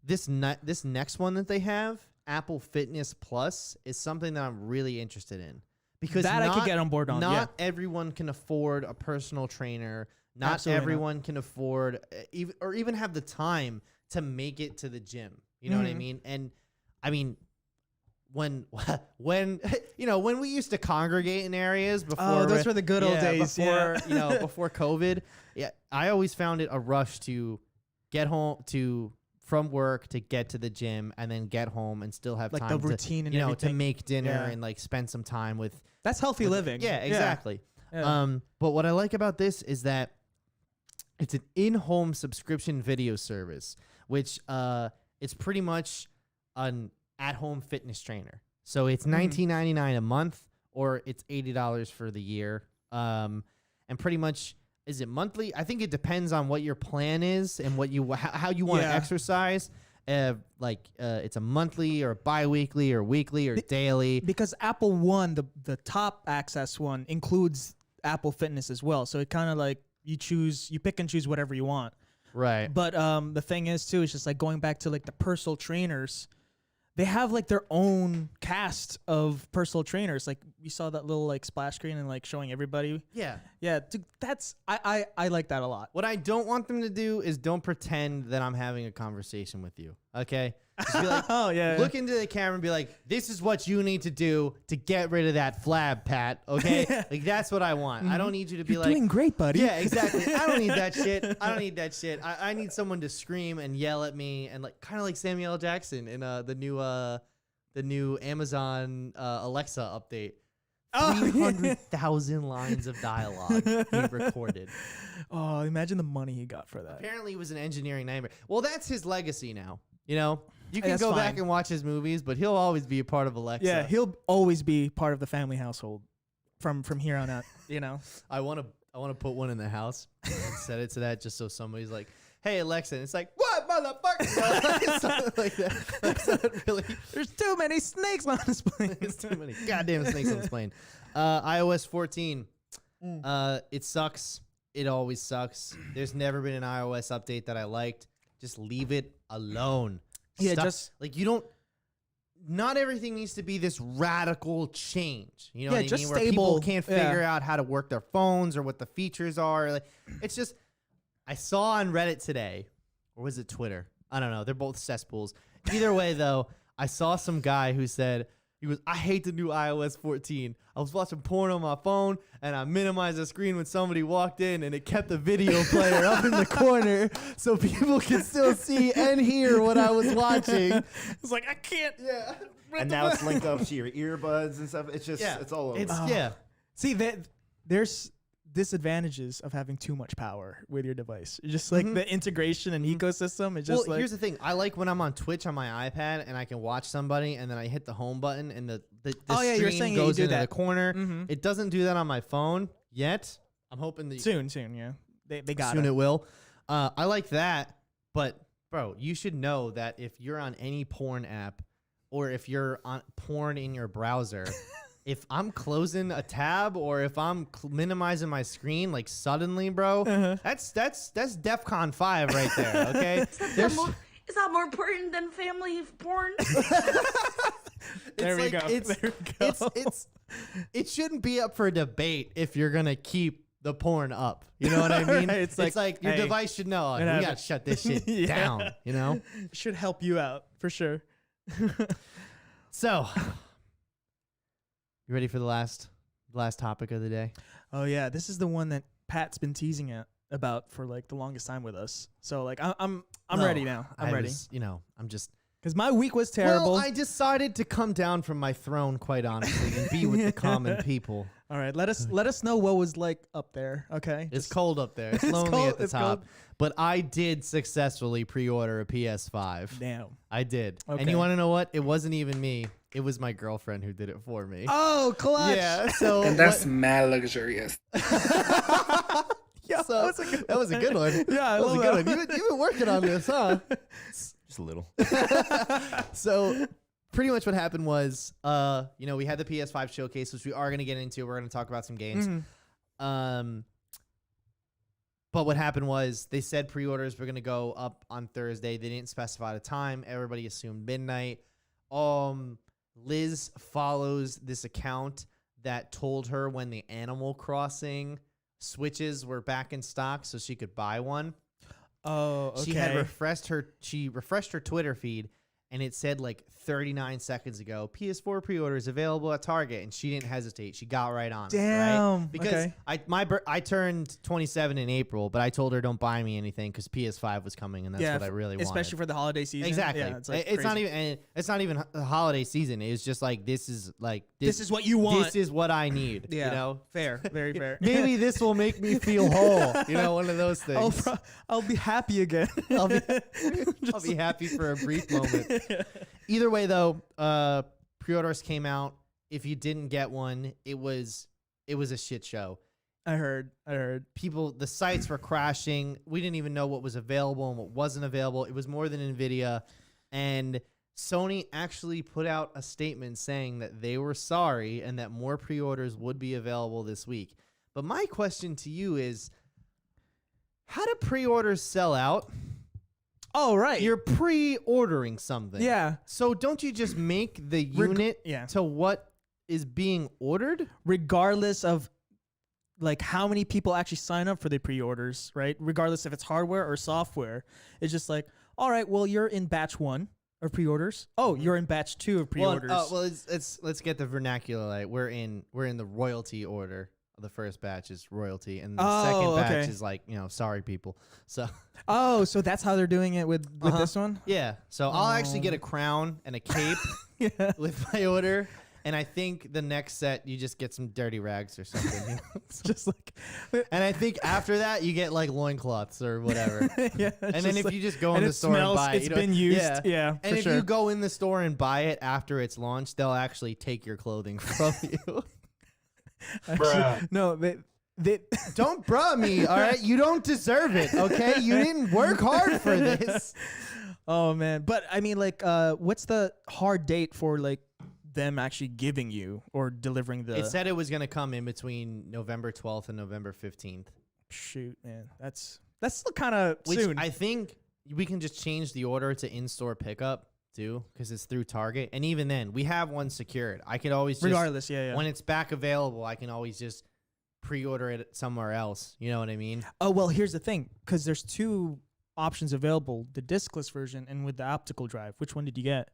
this next one that they have, Apple Fitness Plus, is something that I'm really interested in because That I could get on board on, Not yeah. everyone can afford a personal trainer. Not Absolutely not. everyone can afford even have the time to make it to the gym. You know what I mean? And I mean, when when we used to congregate in areas before. Oh, those were the good old days. Before before COVID. Yeah, I always found it a rush to get home from work to get to the gym and then get home and still have Like time the routine and to everything. make dinner Yeah. and like spend some time with. That's healthy living. Yeah, exactly. Yeah. But what I like about this is that it's an in-home subscription video service, which it's pretty much an at-home fitness trainer. So it's $19.99 a month, or it's $80 for the year. And pretty much, is it monthly? I think it depends on what your plan is and what you how you want to exercise. It's a monthly or bi-weekly or weekly or daily. Because Apple One, the top access one, includes Apple Fitness as well. So it kind of like you pick and choose whatever you want. Right. But the thing is too, it's just like going back to like the personal trainers. They have like their own cast of personal trainers. Like we saw that little like splash screen and like showing everybody. Yeah. Yeah, dude, that's I like that a lot. What I don't want them to do is don't pretend that I'm having a conversation with you. Okay? Just be like, Oh yeah. look into the camera and be like, this is what you need to do to get rid of that flab, Pat. Okay? Like that's what I want. I don't need you to be You're like, doing great, buddy. yeah, exactly. I don't need that shit. I don't need that shit. I need someone to scream and yell at me and like kind of like Samuel L. Jackson in the new Amazon Alexa update. 300,000 lines of dialogue he recorded. Oh, imagine the money he got for that. Apparently, it was an engineering nightmare. Well, that's his legacy now. You know, you can That's go back fine. and watch his movies, but he'll always be a part of Alexa. Yeah, he'll always be part of the family household from here on out. You know. I want to put one in the house and set it to that just so somebody's like, "Hey Alexa," and it's like, "What, motherfucker?" Something like that. That's not really. There's too many snakes on this plane. There's too many goddamn snakes on this plane. iOS 14. It sucks. It always sucks. There's never been an iOS update that I liked. Just leave it alone. Yeah, Stop. just like you don't. Not everything needs to be this radical change. You know Yeah, what I just mean? Where people stable. can't Yeah. figure out how to work their phones or what the features are. Like, it's just. I saw on Reddit today, or was it Twitter? I don't know. They're both cesspools. Either way, though, I saw some guy who said, I hate the new iOS 14. I was watching porn on my phone, and I minimized the screen when somebody walked in, and it kept the video player up in the corner so people could still see and hear what I was watching. it's like I can't. Yeah. And now it's linked up to your earbuds and stuff. It's just, it's all over. It's, yeah. See that there's disadvantages of having too much power with your device. Just like the integration and ecosystem. It's just Well, like here's the thing. I like when I'm on Twitch on my iPad and I can watch somebody and then I hit the home button and the Oh, yeah, you're stream saying you goes do into the that. corner. Mhm. It doesn't do that on my phone yet. I'm hoping that soon. Yeah, they got soon it. it will. I like that, but bro, you should know that if you're on any porn app or if you're on porn in your browser, if I'm closing a tab or if I'm minimizing my screen like suddenly, bro, that's DEFCON 5 right there. Okay, Is that more important than family porn? There we go. It shouldn't be up for debate if you're gonna keep the porn up. You know what I mean? Right, it's it's like your hey, device should know. We have gotta it. shut this shit Yeah. down. You know. Should help you out for sure. So, you ready for the last topic of the day? Oh yeah, this is the one that Pat's been teasing about for like the longest time with us. So like I'm No, ready now. I'm ready I'm just because my week was terrible. Well, I decided to come down from my throne, quite honestly, and be with the common people. All right, let us know what was like up there. Okay, It's cold up there. It's lonely cold, at the it's top. cold. But I did successfully pre-order a PS5. Damn. I did. And Okay. you want to know what? It wasn't even me. It was my girlfriend who did it for me. Oh, clutch. Yeah. So And that's mad luxurious. Yeah, so that was a good one. Yeah, I that was a love good one. You've been working on this, huh? Just a little. So pretty much what happened was, we had the PS5 showcase, which we are going to get into. We're going to talk about some games. But what happened was they said pre-orders were going to go up on Thursday. They didn't specify the time. Everybody assumed midnight. Liz follows this account that told her when the Animal Crossing Switches were back in stock so she could buy one. Oh, okay. She refreshed her Twitter feed, and it said like 39 seconds ago, PS4 pre-order is available at Target, and she didn't hesitate. She got right on it. Damn. Right? Because Okay. I turned 27 in April, but I told her don't buy me anything because PS5 was coming, and that's what I really wanted. Especially for the holiday season. Exactly. Yeah, it's not even. And it's not even the holiday season. It's just like this is what you want. This is what I need. Yeah. You know, Fair. Very fair. maybe this will make me feel whole. You know, one of those things. I'll be happy again. I'll be happy for a brief moment. Either way, though, pre-orders came out. If you didn't get one, it was a shit show. I heard. The sites were crashing. We didn't even know what was available and what wasn't available. It was more than NVIDIA. And Sony actually put out a statement saying that they were sorry and that more pre-orders would be available this week. But my question to you is, how do pre-orders sell out? Oh, right. You're pre-ordering something. Yeah. So don't you just make the unit to what is being ordered? Regardless of like how many people actually sign up for the pre-orders, right? Regardless if it's hardware or software. It's just like, all right, well, you're in batch 1 of pre-orders. Oh, you're in batch 2 of pre-orders. Let's get the vernacular right. We're in the royalty order. The first batch is royalty, and the second batch is like, sorry people. So so that's how they're doing it with this one? Yeah. So I'll actually get a crown and a cape with my order. And I think the next set you just get some dirty rags or something. Just like, and I think after that you get like loincloths or whatever. And then if you just go in the store and buy it, it's been used. Yeah. And if you go in the store and buy it after it's launched, they'll actually take your clothing from you. Bruh. No, they don't bruh me, all right? You don't deserve it, okay? You didn't work hard for this. Oh man, but I mean, like, what's the hard date for like them actually giving you or delivering the? It said it was gonna come in between November 12th and November 15th. Shoot, man, that's still kind of soon. I think we can just change the order to in-store pickup too, because it's through Target, and even then, we have one secured. I could always just, regardless, yeah. When it's back available, I can always just pre-order it somewhere else. You know what I mean? Oh well, here's the thing, because there's 2 options available: the discless version and with the optical drive. Which one did you get?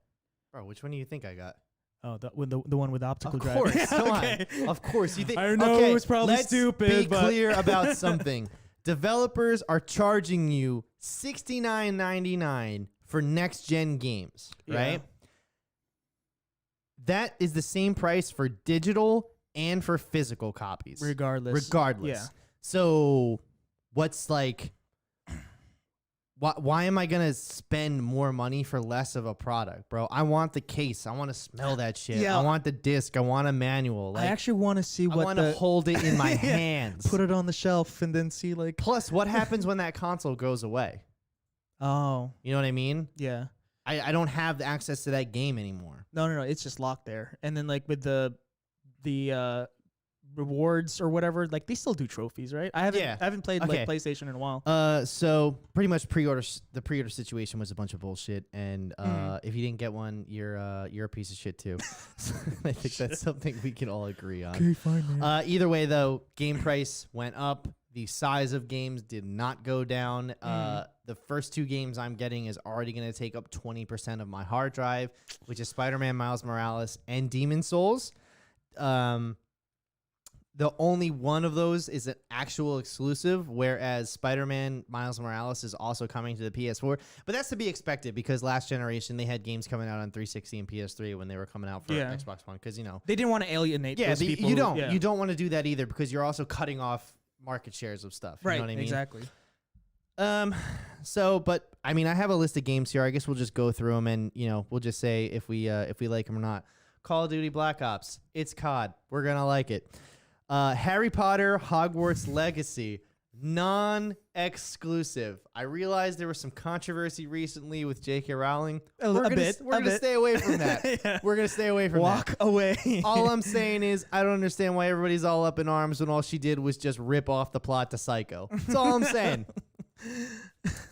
Bro, which one do you think I got? Oh, the one with the optical drive. Of course, come Okay. on. Of course, you think? I know okay, it's probably let's stupid, Be but clear about something. Developers are charging you $69.99 for next gen games, right? Yeah. That is the same price for digital and for physical copies. Regardless. Yeah. So what's like, why am I going to spend more money for less of a product, bro? I want the case. I want to smell that shit. Yeah. I want the disc. I want a manual. I actually want to see I what want to hold it in my hands. Put it on the shelf and then see like. Plus, what happens when that console goes away? Oh. You know what I mean? Yeah. I don't have the access to that game anymore. No. It's just locked there. And then like with the rewards or whatever, like they still do trophies, right? I haven't played like PlayStation in a while. So pretty much the pre-order situation was a bunch of bullshit, and if you didn't get one, you're a piece of shit too. So I think that's something we can all agree on. Okay, fine, man. Either way, though, game price went up. The size of games did not go down. The first 2 games I'm getting is already going to take up 20% of my hard drive, which is Spider-Man Miles Morales and Demon's Souls. The only one of those is an actual exclusive, whereas Spider-Man Miles Morales is also coming to the PS4. But that's to be expected because last generation they had games coming out on 360 and PS3 when they were coming out for Xbox One. Because they didn't want to alienate those people. You don't want to do that either because you're also cutting off market shares of stuff. You know what I mean? Exactly. But I mean, I have a list of games here. I guess we'll just go through them and we'll just say if we like them or not. Call of Duty Black Ops. It's COD. We're gonna like it. Harry Potter Hogwarts Legacy, non-exclusive. I realized there was some controversy recently with J.K. Rowling. We're gonna stay away from that. Yeah. We're gonna stay away from that. Walk away. All I'm saying is I don't understand why everybody's all up in arms when all she did was just rip off the plot to Psycho. That's all I'm saying.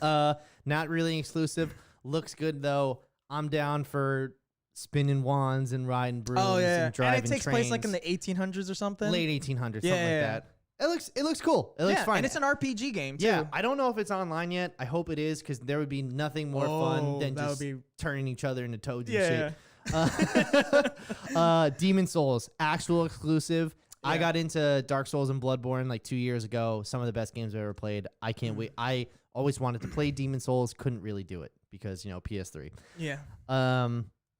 Not really exclusive. Looks good though. I'm down for spinning wands and riding brooms and driving and it takes trains. place like in the 1800s or something. Late 1800s, something like that. It looks cool. It looks fun. And it's an RPG game too. Yeah, I don't know if it's online yet. I hope it is because there would be nothing more fun than just turning each other into toads and shit. Demon Souls, actual exclusive. Yeah. I got into Dark Souls and Bloodborne like 2 years ago. Some of the best games I've ever played. I can't wait. I always wanted to play Demon Souls. Couldn't really do it because, PS3. Yeah.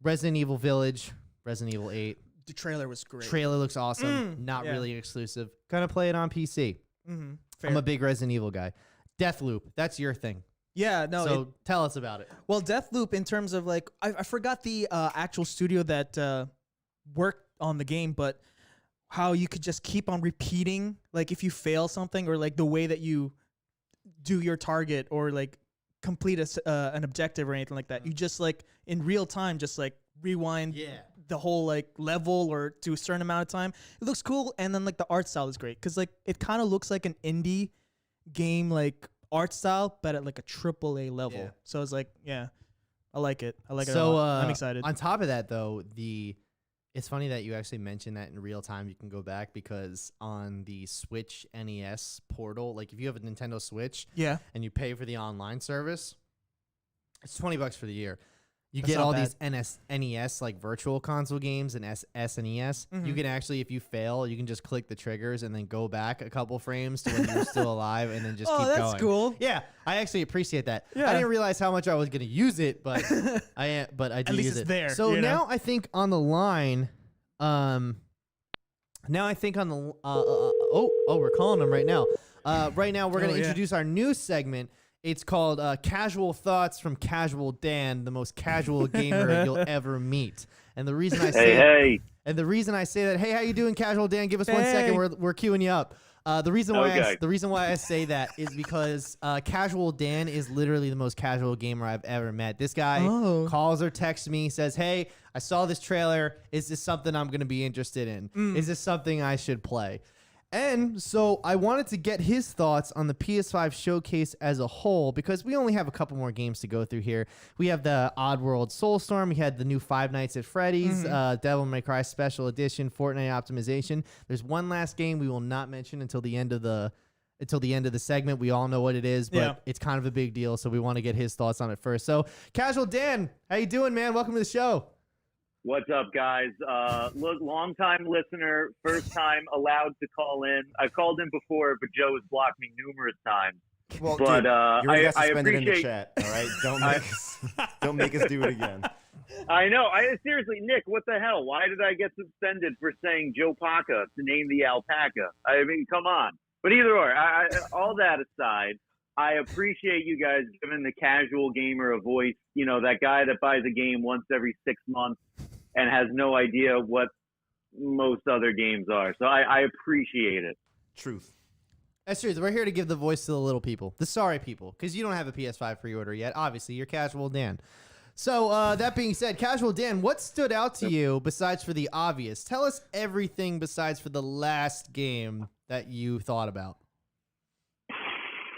Resident Evil Village, Resident Evil 8. The trailer was great. Trailer looks awesome. Not really exclusive. Gonna play it on PC. I'm a big Resident Evil guy. Deathloop, that's your thing. Yeah, no. So tell us about it. Well, Deathloop, in terms of like, I forgot the actual studio that worked on the game, but how you could just keep on repeating, like if you fail something or like the way that you do your target or like complete an objective or anything like that. You just like in real time, just like rewind the whole like level or to a certain amount of time. It looks cool, and then like the art style is great because like it kind of looks like an indie game like art style, but at like a AAA level. Yeah. So it's like, I like it. I like it a lot. I'm excited. On top of that, though, it's funny that you actually mentioned that in real time. You can go back because on the Switch NES portal, like if you have a Nintendo Switch, and you pay for the online service, it's $20 for the year. You get all these NES like virtual console games and SNES. You can actually, if you fail, you can just click the triggers and then go back a couple frames to when you're still alive and then just keep going. Oh, that's cool. Yeah, I actually appreciate that. Yeah. I didn't realize how much I was going to use it, but I do At least use it's it. there. So now I think on the line, we're calling them right now. Right now we're going to introduce our new segment. It's called Casual Thoughts from Casual Dan, the most casual gamer you'll ever meet. And the reason I say and the reason I say that, hey, how you doing, Casual Dan? Give us 1 second. We're queuing you up. The reason why I say that is because Casual Dan is literally the most casual gamer I've ever met. This guy calls or texts me, says, hey, I saw this trailer. Is this something I'm going to be interested in? Is this something I should play? And so I wanted to get his thoughts on the PS5 showcase as a whole because we only have a couple more games to go through here. We have the Oddworld Soulstorm. We had the new Five Nights at Freddy's, Devil May Cry Special Edition, Fortnite Optimization. There's one last game we will not mention until the end of the segment. We all know what it is, but it's kind of a big deal, so we want to get his thoughts on it first. So, Casual Dan, how you doing, man? Welcome to the show. What's up, guys? Look, long-time listener, first time allowed to call in. I've called in before, but Joe has blocked me numerous times. Well, but dude, I appreciate it in the chat. All right, don't make us do it again. I know. Seriously, Nick, what the hell? Why did I get suspended for saying Joe Paca to name the alpaca? I mean, come on. But either or, all that aside, I appreciate you guys giving the casual gamer a voice. You know, that guy that buys a game once every 6 months and has no idea what most other games are. So I appreciate it. Truth. That's true. We're here to give the voice to the little people, the sorry people, because you don't have a PS5 pre-order yet. Obviously, you're Casual Dan. So that being said, Casual Dan, what stood out to you besides for the obvious? Tell us everything besides for the last game that you thought about.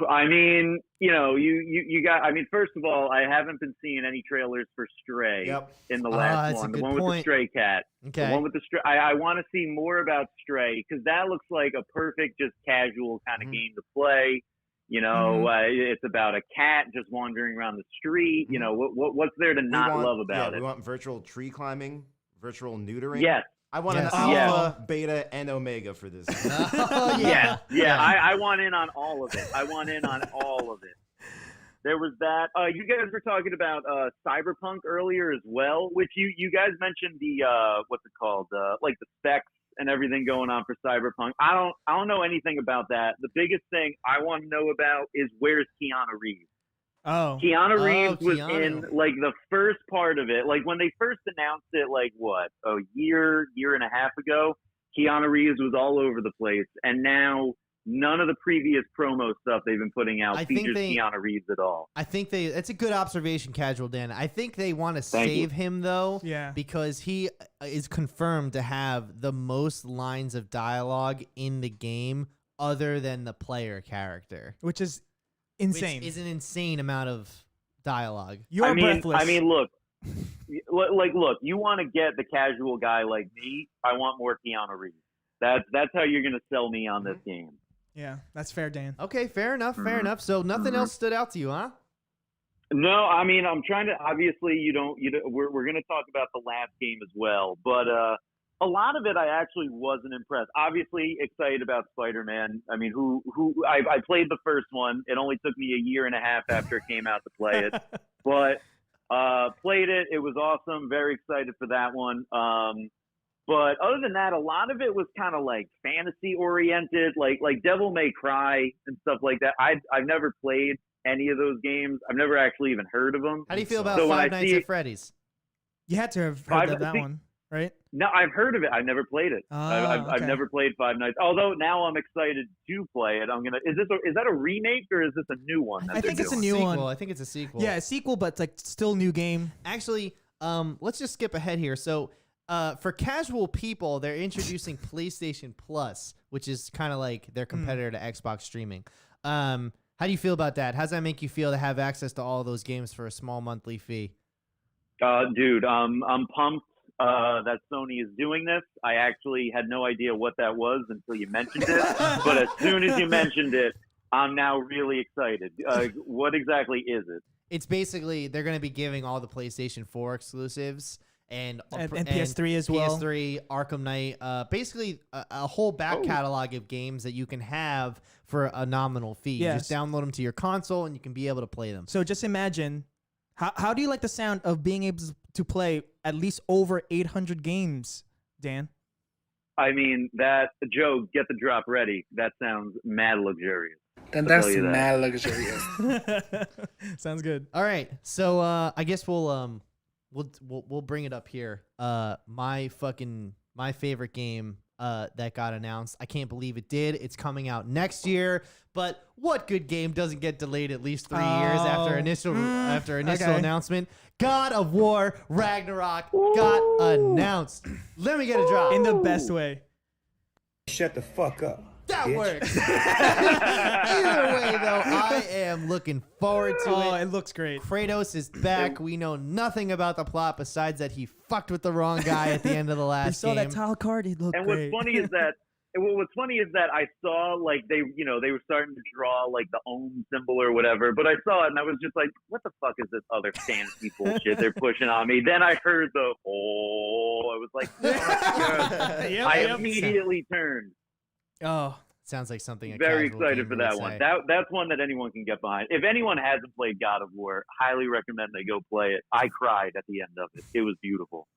I mean, you know, you got. I mean, first of all, I haven't been seeing any trailers for Stray in the last one. The one with the stray cat. Okay. The one with the stray. I want to see more about Stray because that looks like a perfect, just casual kind of game to play. You know, it's about a cat just wandering around the street. You know, what's there to not love about it? We want virtual tree climbing, virtual neutering. Yes. I want an alpha, beta, and omega for this. Yeah. I want in on all of it. There was that. You guys were talking about Cyberpunk earlier as well, which you guys mentioned the what's it called? Like the specs and everything going on for Cyberpunk. I don't know anything about that. The biggest thing I want to know about is where's Keanu Reeves? Keanu Reeves was in like the first part of it. Like when they first announced it, like what, a year and a half ago, Keanu Reeves was all over the place. And now none of the previous promo stuff they've been putting out features Keanu Reeves at all. I think that's a good observation, Casual Dan. I think they want to save him though, because he is confirmed to have the most lines of dialogue in the game other than the player character, which is insane. Which is an insane amount of dialogue. You're breathless. I mean, look, you want to get the casual guy like me. I want more Keanu Reeves. That's how you're going to sell me on this game. Yeah, that's fair, Dan. Okay, fair enough. Fair enough. So nothing else stood out to you, huh? No, I mean, I'm trying to. Obviously, we're going to talk about the last game as well, but a lot of it I actually wasn't impressed. Obviously, excited about Spider-Man. I mean, I played the first one. It only took me a year and a half after it came out to play it, but played it. It was awesome. Very excited for that one. But other than that, a lot of it was kind of like fantasy oriented, like Devil May Cry and stuff like that. I've never played any of those games. I've never actually even heard of them. How do you feel about So when Five I Nights see at it- Freddy's? You had to have heard of that one, right? No, I've heard of it. I've never played it. I've okay. never played Five Nights. Although now I'm excited to play it. Is that a remake or is this a new one? that I they're think it's a doing? new Sequel. one. I think it's a sequel. Yeah, a sequel, but it's like still new game. Actually, let's just skip ahead here. So, for casual people, they're introducing PlayStation Plus, which is kind of like their competitor to Xbox streaming. How do you feel about that? How does that make you feel to have access to all those games for a small monthly fee? Dude, I'm pumped that Sony is doing this. I actually had no idea what that was until you mentioned it. But as soon as you mentioned it, I'm now really excited. What exactly is it? It's basically they're going to be giving all the PlayStation 4 exclusives and PS3 as well. PS3, Arkham Knight, basically a whole back catalog of games that you can have for a nominal fee. You Yes. just download them to your console and you can be able to play them. So just imagine, how do you like the sound of being able to play at least over 800 games, Dan? I mean, Joe, get the drop ready. That sounds mad luxurious. Then I'll that's tell you that. mad luxurious. Sounds good. All right, so I guess we'll bring it up here. My favorite game that got announced. I can't believe it did. It's coming out next year. But what good game doesn't get delayed at least 3 years after initial okay. announcement? God of War Ragnarok got announced. Let me get a drop. In the best way. Shut the fuck up. That bitch. works. Either way, though, I am looking forward to Oh, it. it looks great. Kratos is back. We know nothing about the plot besides that he fucked with the wrong guy at the end of the You last saw game. that tile card? It looked And great. what's funny is that I saw like they were starting to draw like the Ohm symbol or whatever, but I saw it and I was just like, what the fuck is this other fantasy bullshit they're pushing on me? Then I heard the I was like, I immediately turned. Oh, Sounds like something. A Very casual excited gamer for that would one. say. That's one that anyone can get behind. If anyone hasn't played God of War, highly recommend they go play it. I cried at the end of it. It was beautiful.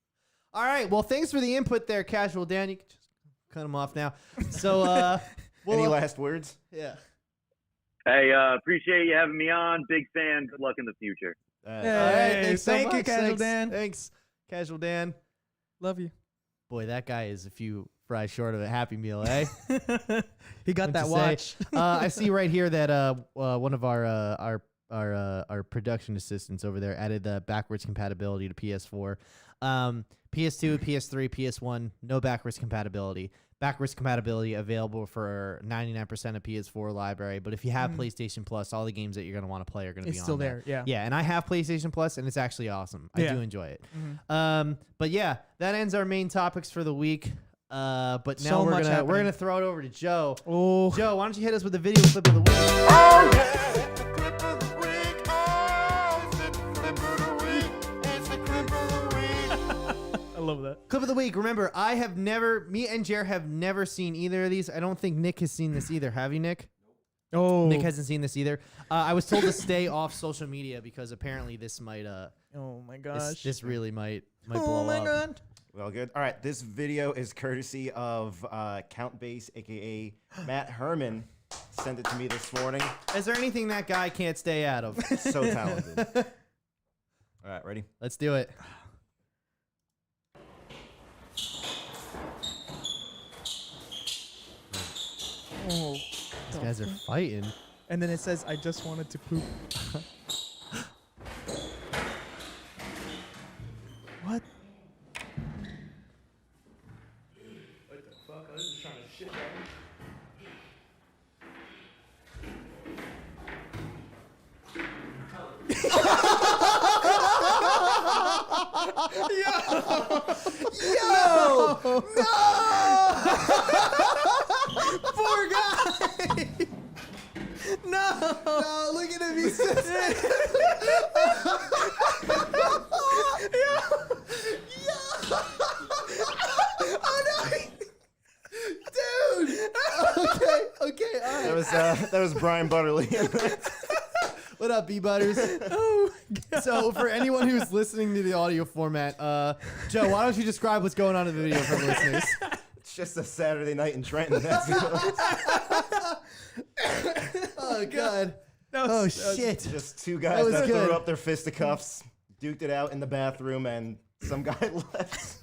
All right. Well, thanks for the input there, Casual Dan. You can just cut him off now. So, Any last words? yeah. Hey, appreciate you having me on. Big fan. Good luck in the future. All right. Hey, Thanks so thank you, much. Casual Thanks. Dan. Thanks, Casual Dan. love you. Boy, that guy is a few fries short of a Happy Meal, eh? He got that What'd you watch. I see right here that one of our production assistants over there added the backwards compatibility to PS4. PS2, PS3, PS1, no backwards compatibility. Backwards compatibility available for 99% of PS4 library. But if you have PlayStation Plus, all the games that you're going to want to play are going to be It's on still there. there. Yeah. Yeah, and I have PlayStation Plus, and it's actually awesome. I Yeah. do enjoy it. Mhm. But yeah, that ends our main topics for the week. But now So we're much gonna happening. throw it over to Joe. Oh, Joe, why don't you hit us with the video clip of the week? I love that. Clip of the week. Remember, me and Ger have never seen either of these. I don't think Nick has seen this either. Have you, Nick? Oh, Nick hasn't seen this either. I was told to stay off social media because apparently this might oh my gosh. this really might oh blow my up. god. Well, good. All right, this video is courtesy of Count Base, aka Matt Herman. Sent it to me this morning. Is there anything that guy can't stay out of? So talented. All right, ready? Let's do it. Oh. These guys are fighting. And then it says, I just wanted to poop. What? Yo! No! Poor guy! Dude. Okay. All right. That was Brian Butterly. What up, B-Butters? So for anyone who's listening to the audio format, Joe, why don't you describe what's going on in the video for the listeners? It's just a Saturday night in Trenton. That's Oh, God. Shit. just two guys was that good. threw up their fisticuffs, duked it out in the bathroom, and some guy left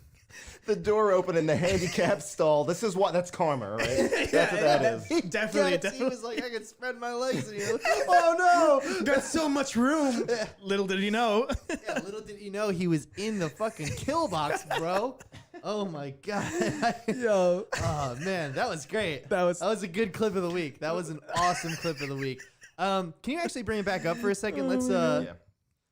the door open in the handicap stall. That's karma, right? That's what that is. He Definitely. was like, I could spread my legs. And he was, oh, no. Got so much room. Little did he know. Yeah, little did he know he was in the fucking kill box, bro. Oh, my God. Yo. Oh, man, that was great. That was a good clip of the week. That was an awesome clip of the week. Can you actually bring it back up for a second?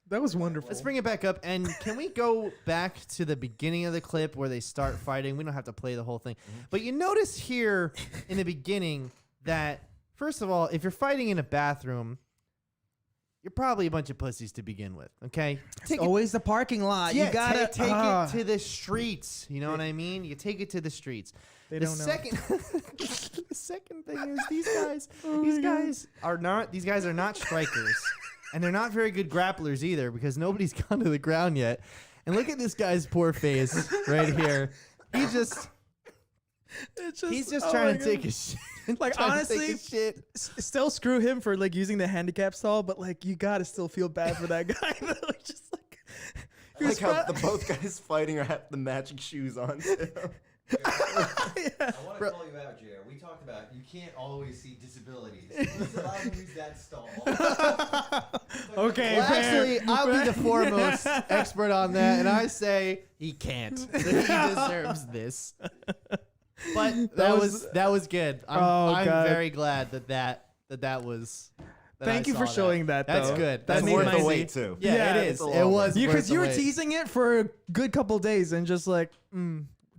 That was wonderful. Let's bring it back up, and can we go back to the beginning of the clip where they start fighting? We don't have to play the whole thing. But you notice here in the beginning that, first of all, if you're fighting in a bathroom, you're probably a bunch of pussies to begin with, okay? It's always the parking lot. Yeah, You gotta take it to the streets. You know what I mean? You take it to the streets. They The don't know. the second thing is these guys are not strikers. And they're not very good grapplers either because nobody's gone to the ground yet. And look at this guy's poor face right here. He's just trying to take a shit. Like, honestly, still screw him for like using the handicap stall, but like you gotta still feel bad for that guy. Just like, I like how the both guys fighting have the matching shoes on. Too. I want to call you out, Ger. We talked about you can't always see disabilities. Let's allow him to use that stall. okay, Well, actually, I'll be the foremost expert on that, and I say he can't. He deserves this. But that was good. I'm very glad that was. Thank you for showing that. That's though. good. That's That worth made the my wait day. too. Yeah, it is. It was Because you were wait. teasing it for a good couple days and just like,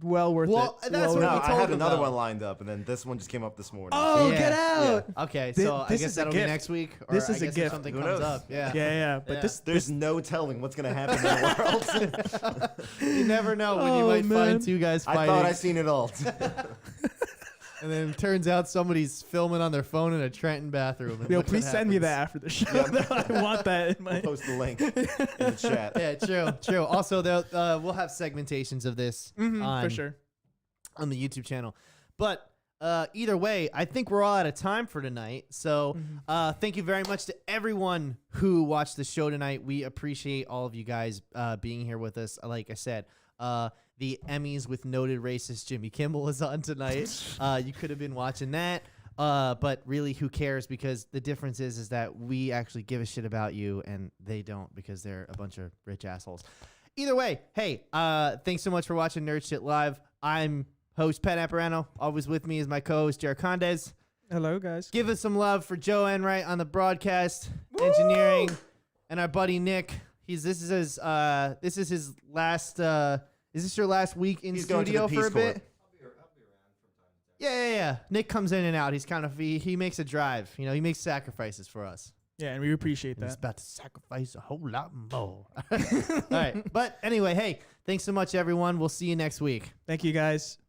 well worth Well, it. that's Well what worth No, we I told had him another about. one lined up, and then this one just came up this morning. Oh, Yeah. get out! Okay, Thi- so I this guess is a that'll be gift. next week. Or This I is a guess if gift. something Who comes knows? up. Yeah. Yeah. But Yeah. There's no telling what's gonna happen in the world. You never know when you Oh, might man. find two guys I fighting. thought I seen it all. And then it turns out somebody's filming on their phone in a Trenton bathroom. and Yo, look what please send me happens. that after the show. I want that in my. I'll post the link in the chat. Yeah, true. Also, we'll have segmentations of this For sure. on the YouTube channel. But either way, I think we're all out of time for tonight. So thank you very much to everyone who watched the show tonight. We appreciate all of you guys being here with us. Like I said, the Emmys with noted racist Jimmy Kimmel is on tonight. You could have been watching that. But really, who cares? Because the difference is that we actually give a shit about you and they don't because they're a bunch of rich assholes. Either way, hey, thanks so much for watching Nerd Shit Live. I'm host Pat Apparano. Always with me is my co-host Gercondez. Hello, guys. Give us some love for Joe Enright on the broadcast, engineering, and our buddy Nick. This is his last. Is this your last week in He's going to studio the for a Peace Corps. bit? Yeah. Nick comes in and out. He's kind of he makes a drive. You know, he makes sacrifices for us. Yeah, and we appreciate He's that. about to sacrifice a whole lot more. All right, but anyway, hey, thanks so much, everyone. We'll see you next week. Thank you, guys.